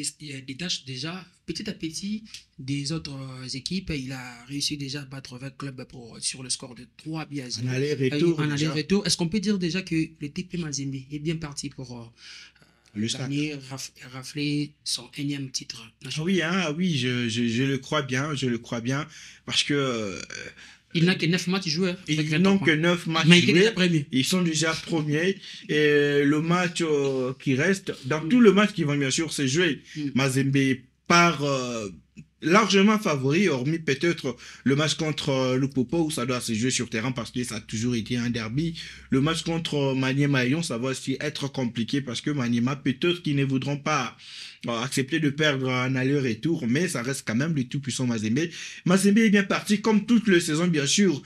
détache déjà petit à petit des autres équipes. Il a réussi déjà à battre 20 clubs sur le score de 3-0. En aller-retour. Est-ce qu'on peut dire déjà que le TP Mazembe est bien parti pour gagner, rafler son 1e titre national? Oui, je le crois bien, parce que il n'a que 9 matchs joués. Ils n'ont que 9 matchs joués. Ils sont déjà premiers. Et le match qui reste, dans tout le match qui va bien sûr se jouer, Mazembe part largement favori, hormis peut-être le match contre Lupopo où ça doit se jouer sur terrain parce que ça a toujours été un derby. Le match contre Magné Maïgnon, ça va aussi être compliqué parce que Maniema, peut-être qu'ils ne voudront pas accepter de perdre un aller-retour, mais ça reste quand même le tout-puissant Mazembe. Mazembe est bien parti, comme toute la saison, bien sûr.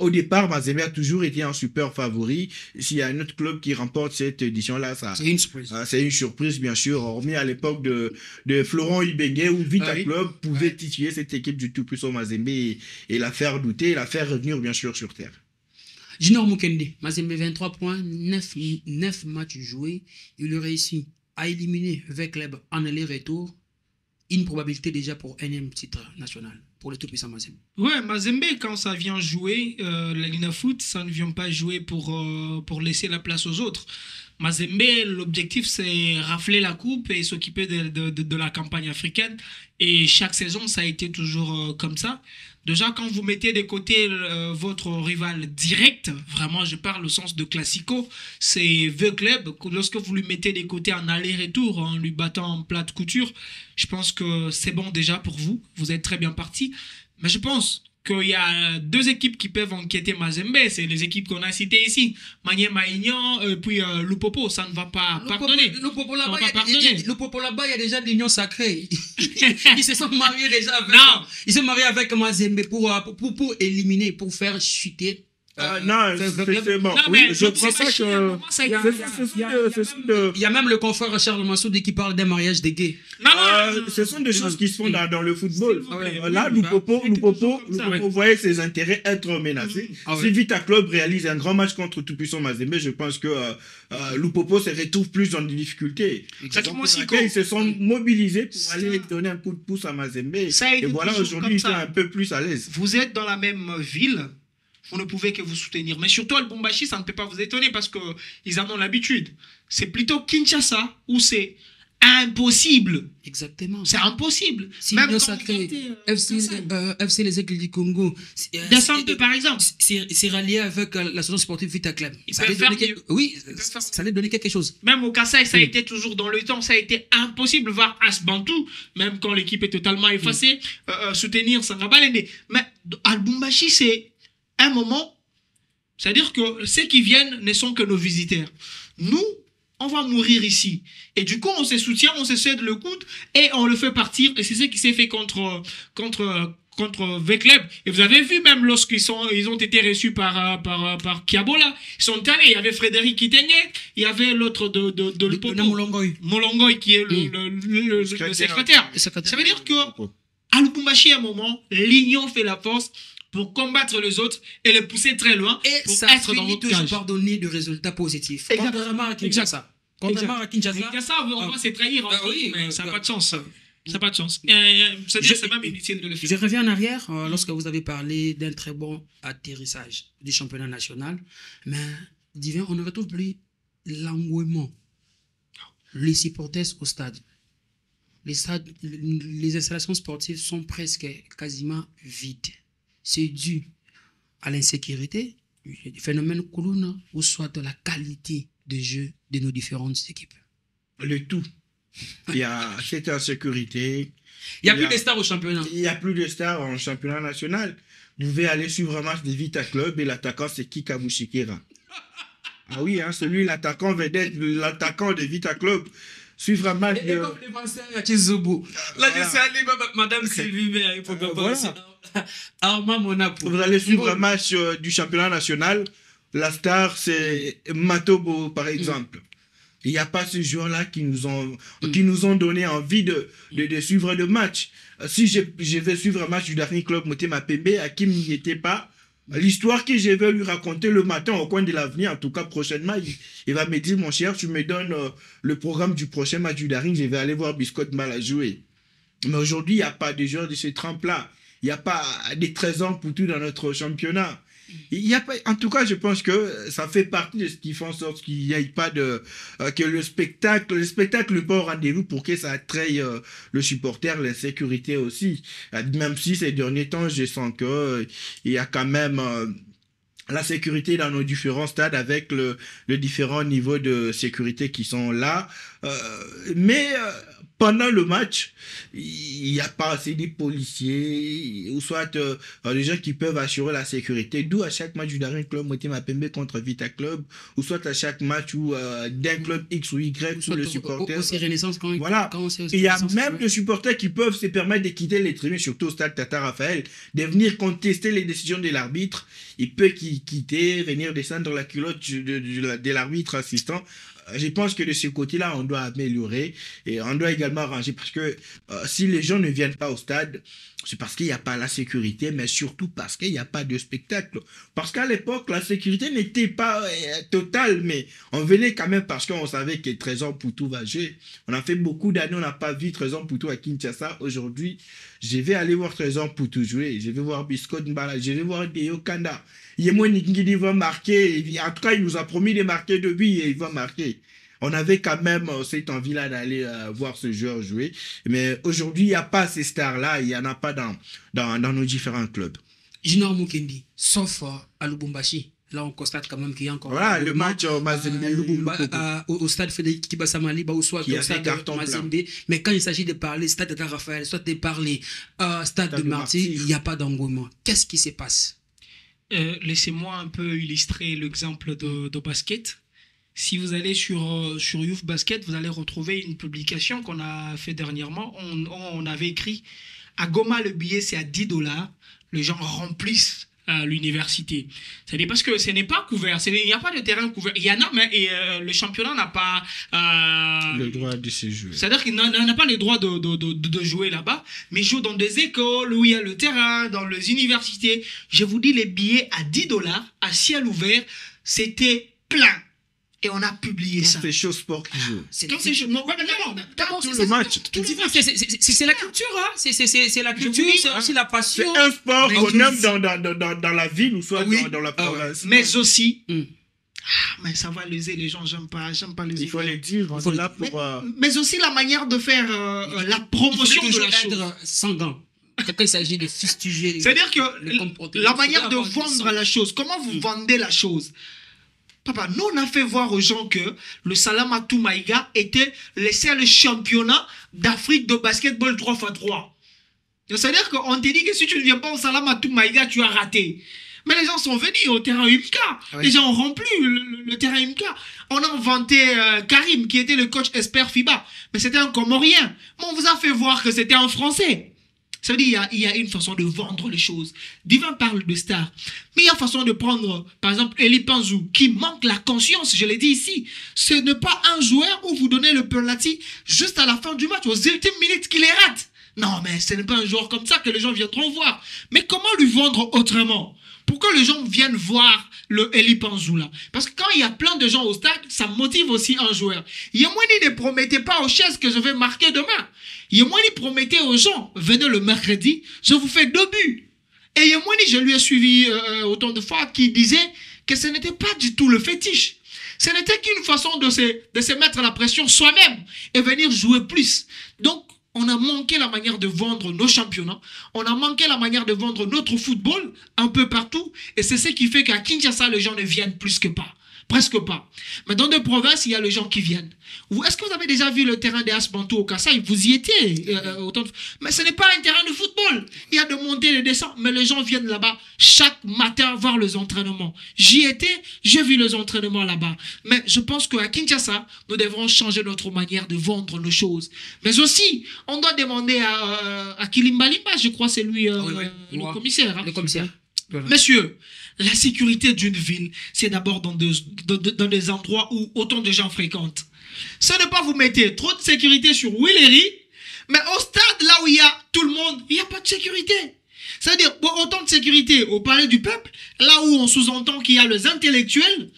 Au départ, Mazembe a toujours été un super favori. S'il y a un autre club qui remporte cette édition-là, c'est une surprise. C'est une surprise, bien sûr, hormis à l'époque de Florent Ibengue, où Vita Club pouvait titiller cette équipe du tout-puissant Mazembe et la faire douter, et la faire revenir, bien sûr, sur terre. Junior Mukende, Mazembe 23 points, 9 matchs joués. Il a réussi à éliminer 20 clubs en aller-retour. Une probabilité déjà pour 1e titre national. pour le tout-puissant Mazembe. Ouais, Mazembe, quand ça vient jouer, la Lina Foot, ça ne vient pas jouer pour laisser la place aux autres. Mazembe, l'objectif, c'est rafler la coupe et s'occuper de la campagne africaine. Et chaque saison, ça a été toujours comme ça. Déjà, quand vous mettez de côté votre rival direct, vraiment, je parle au sens de classico, c'est The Club. Lorsque vous lui mettez de côté en aller-retour, en lui battant en plat de couture, je pense que c'est bon déjà pour vous. Vous êtes très bien parti. Mais je pense qu'il y a deux équipes qui peuvent enquêter Mazembe. C'est les équipes qu'on a citées ici. Maniema Aignan, puis Lupopo. Ça ne va pas pardonner. Lupopo Ça là-bas, va pas pardonner. il y a déjà l'union sacrée. Ils se sont mariés déjà avec... Non. Ils se sont mariés avec Mazembe pour éliminer, pour faire chuter. Non, c'est bon. Non, Oui, mais je c'est pense pas pas chier, à un que... moment, ça a été- Ce sont de... Il y a même le confrère Charles Massoudi qui parle d'un mariage des gays. Non, non, Ce sont des choses qui se font dans le football. S'il vous plaît. Là, Lupopo, ça, ouais. vous voyez ses intérêts être menacés. Ah ouais. Si Vita Club réalise un grand match contre tout-puissant Mazembe, je pense que Lupopo se retrouve plus dans des difficultés. Exactement, Donc, Siko. ils se sont mobilisés pour aller donner un coup de pouce à Mazembe. Ça a été Et voilà, toujours aujourd'hui, ils comme sont ça. un peu plus à l'aise. Vous êtes dans la même ville, vous ne pouvez que vous soutenir. Mais surtout, à Lubumbashi, ça ne peut pas vous étonner parce qu'ils en ont l'habitude. C'est plutôt Kinshasa où c'est impossible. Exactement. C'est impossible. Si Même l'union quand sacrée, vous mettez, FC Les Aigles du Congo, Descente, par exemple. c'est rallié avec l'association sportive Vita Club. Ils Ça peuvent allait donner faire mieux. Oui, Ils peuvent faire- ça allait donner quelque chose. Même au Kassai, ça a Mm. été toujours dans le temps, ça a été impossible, voire Asbantou, même quand l'équipe est totalement effacée, soutenir Sangabalende. Mais à Lubumbashi, c'est un moment, c'est-à-dire que ceux qui viennent ne sont que nos visiteurs. Nous, on va mourir ici. Et du coup, on se soutient, on se cède le coude et on le fait partir. Et c'est ce qui s'est fait contre V-Club. Et vous avez vu même ils ont été reçus par Kiabola. Ils sont allés. Il y avait Frédéric Kitenge, il y avait l'autre de Le Poto, Molongoy. Molongoy, qui est le secrétaire. Ça veut dire que à Lubumbashi, à un moment, l'union fait la force pour combattre les autres et les pousser très loin Et pour ça être dans finit votre toujours cage. par donner de résultats positifs. Exact. Contrairement à Kinshasa. Contrairement à Kinshasa. Il y a ça, on va se trahir entre oui, nous, mais ça n'a pas de sens. Ça n'a pas de sens. Je- C'est même inutile de le Je faire. reviens en arrière lorsque vous avez parlé d'un très bon atterrissage du championnat national. Mais, divin, on ne retrouve plus l'engouement. Les supporters au stade. Les installations sportives sont presque quasiment vides. C'est dû à l'insécurité, du phénomène Koulouna, ou soit de la qualité de jeu de nos différentes équipes. Le tout. Il y a cette insécurité. Il n'y a plus de stars au championnat. Il n'y a plus de stars en championnat national. Vous pouvez aller suivre un match de Vita Club et l'attaquant, c'est Kika Bouchikira. Ah oui, hein, celui, l'attaquant vedette, l'attaquant de Vita Club. Suivre un match Et de... comme défenseur, il y a Chizobo. Là, je suis allé, Madame Sylvie, mais il faut pas voilà. passer. Armand Monapo. Vous allez suivre un match du championnat national. La star, c'est Matobo, par exemple. Il n'y a pas ces joueurs-là qui nous ont donné envie de suivre le match. Si je vais suivre un match du dernier club Motema Pembe, Hakim n'y était pas. L'histoire que je vais lui raconter le matin au coin de l'avenir, en tout cas prochainement, il va me dire, mon cher, tu me donnes le programme du prochain match du Daring, je vais aller voir Biscotte Mal à jouer. Mais aujourd'hui, il n'y a pas de joueurs de ce trempe-là. Il n'y a pas des trésors pour tout dans notre championnat. Il y a pas, en tout cas, je pense que ça fait partie de ce qui fait en sorte qu'il n'y ait pas de... que le spectacle n'est pas au rendez-vous pour que ça attraye le supporter, l'insécurité aussi. Même si ces derniers temps, je sens que il y a quand même... la sécurité dans nos différents stades avec le différents niveaux de sécurité qui sont là. Mais pendant le match, il n'y a pas assez de policiers ou soit des gens qui peuvent assurer la sécurité. D'où à chaque match du Daring Club Motema Pembe contre Vita Club ou soit à chaque match où d'un club X ou Y où le supporter... Aussi Renaissance quand Voilà. quand c'est Il y a Renaissance, même ouais. des supporters qui peuvent se permettre de quitter les tribunes, surtout au stade Tata Raphaël, de venir contester les décisions de l'arbitre. Il peut quitter, venir descendre la culotte de l'arbitre assistant. Je pense que de ce côté-là, on doit améliorer et on doit également arranger parce que si les gens ne viennent pas au stade, c'est parce qu'il n'y a pas la sécurité, mais surtout parce qu'il n'y a pas de spectacle. Parce qu'à l'époque, la sécurité n'était pas totale, mais on venait quand même parce qu'on savait que Trésor Poutou va jouer. On a fait beaucoup d'années, on n'a pas vu Trésor Poutou à Kinshasa. Aujourd'hui, Je vais aller voir Trésor pour tout jouer. Je vais voir Biscott Mbala. Je vais voir Deo Kanda. Yemo Ngidi va marquer. En tout cas, il nous a promis de marquer 2 buts et il va marquer. On avait quand même cette envie-là d'aller voir ce joueur jouer. Mais aujourd'hui, il n'y a pas ces stars-là. Il n'y en a pas dans nos différents clubs. Junior Mukendi, sauf à Lubumbashi. Là, on constate quand même qu'il y a encore... Voilà, le match au stade Frédéric Kibasa Maliba ou soit au stade Mazembe. Mais quand il s'agit de parler stade de Raphaël, soit de parler stade de Martyr, il n'y a pas d'engouement. Qu'est-ce qui se passe? Laissez-moi un peu illustrer l'exemple de basket. Si vous allez sur Youth Basket, vous allez retrouver une publication qu'on a fait dernièrement. On avait écrit à Goma, le billet c'est à $10. Les gens remplissent à l'université. C'est-à-dire parce que ce n'est pas couvert. Il n'y a pas de terrain couvert. Il y en a, mais le championnat n'a pas le droit de se jouer. C'est-à-dire qu'il n'a pas le droit de jouer là-bas, mais il joue dans des écoles où il y a le terrain, dans les universités. Je vous dis, les billets à $10, à ciel ouvert, c'était plein. Et on a publié ça. C'est chaud sport qui joue. C'est non, tout le match. C'est la culture, hein. C'est la culture, c'est aussi la passion. C'est un sport qu'on aime dans la ville ou soit dans la province. Mais aussi, mais ça va léser les gens, j'aime pas les. Il faut les dire, on est là pour... Mais aussi la manière de faire la promotion de la chose. Sans gants. Quand il s'agit de fustiger. C'est-à-dire que la manière de vendre la chose, comment vous vendez la chose? Papa, nous on a fait voir aux gens que le Salamatou Maïga était le seul championnat d'Afrique de basketball 3x3. C'est-à-dire qu'on te dit que si tu ne viens pas au Salamatou Maïga, tu as raté. Mais les gens sont venus au terrain UMCA. Oui. Les gens ont rempli le terrain UMCA. On a inventé Karim, qui était le coach expert FIBA. Mais c'était un Comorien. Mais on vous a fait voir que c'était un Français. Ça veut dire il y a une façon de vendre les choses. Divin parle de stars. Mais il y a une façon de prendre, par exemple, Eli Panzou, qui manque la conscience, je l'ai dit ici. Ce n'est pas un joueur où vous donnez le penalty juste à la fin du match, aux ultimes minutes qu'il les rate. Non, mais ce n'est pas un joueur comme ça que les gens viendront voir. Mais comment lui vendre autrement? Pourquoi les gens viennent voir le Eli Panzou là? Parce que quand il y a plein de gens au stade, ça motive aussi un joueur. Yemweni ne promettait pas aux chaises que je vais marquer demain. Yemweni promettait aux gens, venez le mercredi, je vous fais 2 buts. Et Yemweni, je lui ai suivi autant de fois, qui disait que ce n'était pas du tout le fétiche. Ce n'était qu'une façon de se mettre la pression soi-même et venir jouer plus. Donc, on a manqué la manière de vendre nos championnats. On a manqué la manière de vendre notre football un peu partout. Et c'est ce qui fait qu'à Kinshasa, les gens ne viennent plus que pas. Presque pas. Mais dans des provinces, il y a les gens qui viennent. Est-ce que vous avez déjà vu le terrain des Asbantou au Kassai? Vous y étiez. Mais ce n'est pas un terrain de football. Il y a de montées et de descentes. Mais les gens viennent là-bas chaque matin voir les entraînements. J'y étais, j'ai vu les entraînements là-bas. Mais je pense qu'à Kinshasa, nous devrons changer notre manière de vendre nos choses. Mais aussi, on doit demander à Kilimbalimba, je crois c'est lui, le commissaire. Hein. Le commissaire. Voilà. Messieurs, la sécurité d'une ville, c'est d'abord dans des endroits où autant de gens fréquentent. Ce n'est pas vous mettez trop de sécurité sur Willery, mais au stade, là où il y a tout le monde, il n'y a pas de sécurité. C'est-à-dire, autant de sécurité au palais du peuple, là où on sous-entend qu'il y a les intellectuels,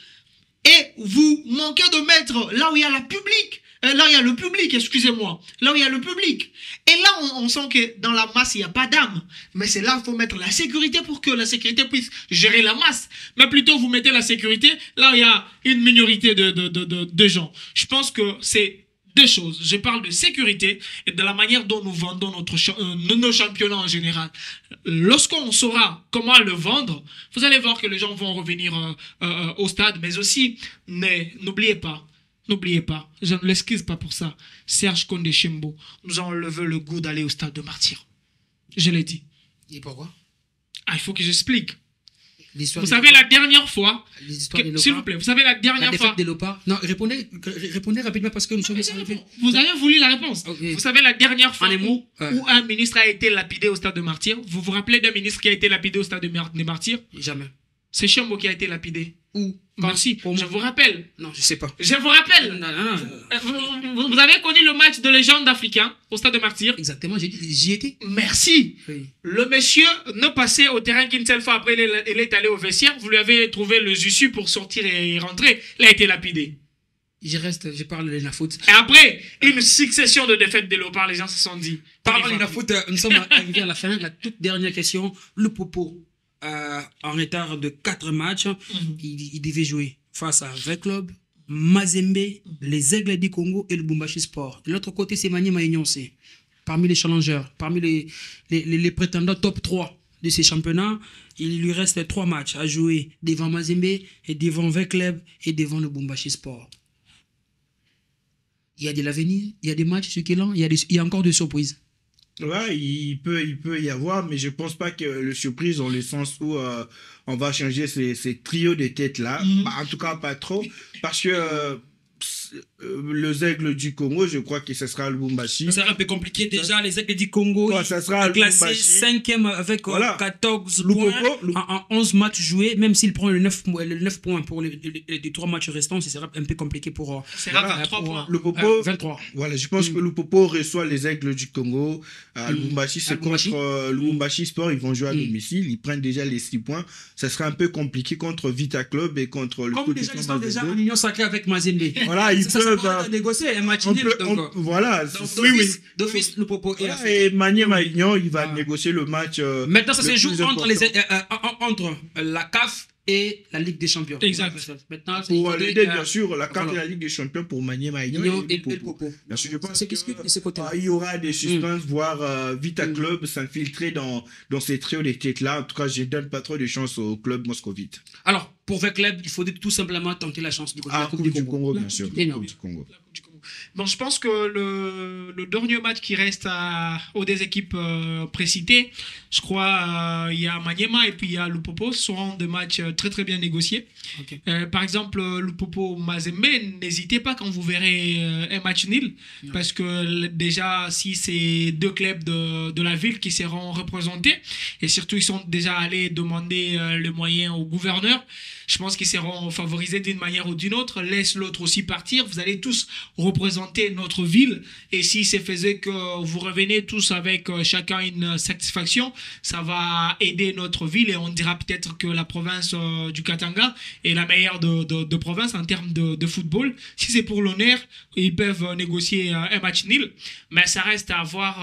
et vous manquez de mettre là où il y a la public. Là, il y a le public, excusez-moi. Là où il y a le public. Et là, on sent que dans la masse, il n'y a pas d'âme. Mais c'est là qu'il faut mettre la sécurité pour que la sécurité puisse gérer la masse. Mais plutôt, vous mettez la sécurité là où il y a une minorité de gens. Je pense que c'est 2 choses. Je parle de sécurité et de la manière dont nous vendons nos championnats en général. Lorsqu'on saura comment le vendre, vous allez voir que les gens vont revenir au stade. Mais aussi, n'oubliez pas, je ne l'excuse pas pour ça. Serge Kondé-Chembo nous a enlevé le goût d'aller au stade de Martyr. Je l'ai dit. Et pourquoi? Il faut que j'explique. Vous savez la dernière fois, s'il vous plaît, vous savez la dernière fois. De l'OPA. Non, répondez rapidement parce que nous sommes arrivés. Vous avez voulu la réponse. Okay. Vous savez la dernière fois où un ministre a été lapidé au stade de Martyr. Vous vous rappelez d'un ministre qui a été lapidé au stade de Martyr? Jamais. C'est Chembo qui a été lapidé. Où? Merci. Je vous rappelle. Non, je sais pas. Je vous rappelle. Non. Vous avez connu le match de légende africain au stade de Martyr? Exactement, j'y étais. Merci. Oui. Le monsieur ne passait au terrain qu'une seule fois. Après, il est allé au vestiaire. Vous lui avez trouvé le jussu pour sortir et rentrer. Il a été lapidé. je parle de la faute. Et après, une succession de défaites des Léopards, les gens se sont dit. Parlons de la faute, nous sommes arrivés à la fin. La toute dernière question. Le Popo, en retard de 4 matchs, il devait jouer face à V-Club, Mazembe, les Aigles du Congo et le Lubumbashi Sport. De l'autre côté, c'est Maniema Ignoncé. Parmi les challengers, parmi les prétendants top 3 de ces championnats, il lui reste 3 matchs à jouer devant Mazembe et devant V-Club et devant le Lubumbashi Sport. Il y a de l'avenir, il y a des matchs succulents, il y a encore des surprises. Ouais, il peut y avoir, mais je pense pas que le surprise dans le sens où on va changer ces trios de têtes là. Bah, en tout cas, pas trop, parce que les Aigles du Congo, je crois que ce sera le Lubumbashi. Ça sera un peu compliqué déjà. Les Aigles du Congo, ouais, ça sera classé 5e avec voilà. 14 points en 11 matchs joués. Même s'il prend le 9 points pour les 3 matchs restants, ce sera un peu compliqué pour... C'est 23 points. Le Popo, 23. Voilà, je pense que le Popo reçoit les Aigles du Congo. Lubumbashi, c'est contre Lubumbashi Sport. Ils vont jouer à domicile. Ils prennent déjà les 6 points. Ça sera un peu compliqué contre Vita Club et contre le Comme déjà, ils sont déjà en union sacrée avec Mazembe. Voilà, ils peuvent négocier un match nul. Voilà. D'office, le Popo. Et Maniema Ignon, il va négocier le match. Maintenant, ça se joue entre la CAF et la Ligue des Champions. Exact. Maintenant, pour l'aider, bien sûr, la carte de la Ligue des Champions pour Maniema Ignon et le Popo. Bien sûr, je pense qu'il y aura des suspens, voire Vita Club s'infiltrer dans ces trios de têtes-là. En tout cas, je ne donne pas trop de chance au club moscovite. Alors, pour V-Club, il faut tout simplement tenter la chance du Coupe du Congo, bien sûr. Coupe du Congo. Bon, je pense que le dernier match qui reste aux deux équipes précitées, je crois il y a Maniema et puis il y a Lupopo, seront des matchs très très bien négociés. Okay. Par exemple, Lupopo Mazembe, n'hésitez pas quand vous verrez un match nul, parce que déjà si c'est 2 clubs de la ville qui seront représentés, et surtout ils sont déjà allés demander les moyens au gouverneur, je pense qu'ils seront favorisés d'une manière ou d'une autre. Laisse l'autre aussi partir. Vous allez tous représenter notre ville. Et si c'est faisait que vous revenez tous avec chacun une satisfaction, ça va aider notre ville. Et on dira peut-être que la province du Katanga est la meilleure de province en termes de football. Si c'est pour l'honneur, ils peuvent négocier un match nul. Mais ça reste à voir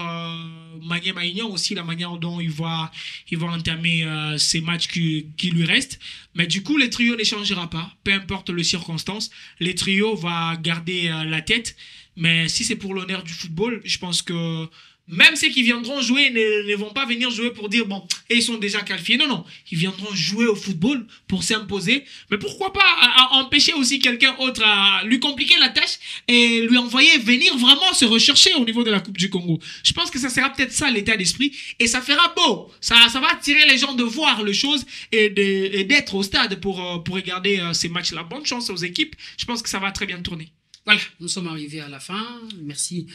Maniema Ignon aussi, la manière dont il va entamer ces matchs qui lui restent. Mais du coup, les trios ne changera pas, peu importe les circonstances. Les trios vont garder la tête. Mais si c'est pour l'honneur du football, je pense que même ceux qui viendront jouer ne vont pas venir jouer pour dire bon, et ils sont déjà qualifiés. Non, non, ils viendront jouer au football pour s'imposer. Mais pourquoi pas empêcher aussi quelqu'un autre à lui compliquer la tâche et lui envoyer venir vraiment se rechercher au niveau de la Coupe du Congo. Je pense que ça sera peut-être ça l'état d'esprit et ça fera beau. Ça va attirer les gens de voir les choses et d'être au stade pour regarder ces matchs-là. Bonne chance aux équipes. Je pense que ça va très bien tourner. Voilà, nous sommes arrivés à la fin. Merci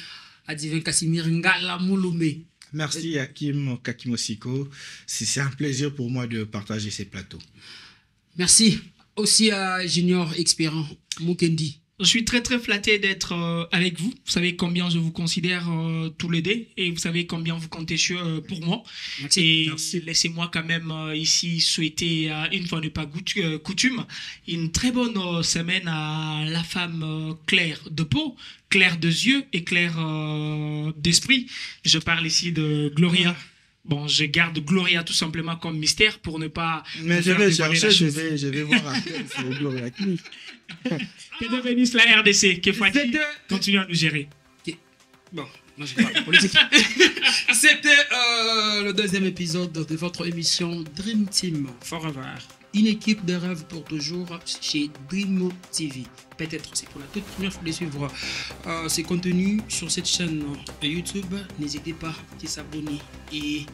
à Divin Casimir Ngala Mouloumé. Merci Hakim Kakimosiko. C'est un plaisir pour moi de partager ces plateaux. Merci aussi à Junior Expérant Mukendi. Je suis très très flatté d'être avec vous. Vous savez combien je vous considère tous les deux et vous savez combien vous comptez pour moi. Merci. Et laissez-moi quand même ici souhaiter, une fois n'est pas coutume, une très bonne semaine à la femme claire de peau, claire de yeux et claire d'esprit. Je parle ici de Gloria. Bon, je garde Gloria tout simplement comme mystère pour ne pas... Mais je vais chercher, je vais voir après, c'est Gloria qui... Que devenisse la RDC, que Fatih continue à nous gérer. Bon, moi je parle politique. C'était le deuxième épisode de votre émission Dream Team Forever. Une équipe de rêve pour toujours chez Dream TV. Peut-être c'est pour la toute première fois de suivre ces contenus sur cette chaîne de YouTube. N'hésitez pas à vous abonner et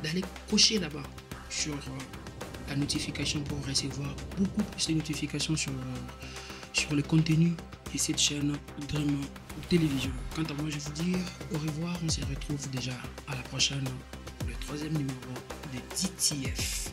d'aller cocher là-bas sur la notification pour recevoir beaucoup plus de notifications sur le contenu de cette chaîne Dream Télévision. Quant à moi, je vous dis au revoir. On se retrouve déjà à la prochaine pour le 3e numéro de DTF.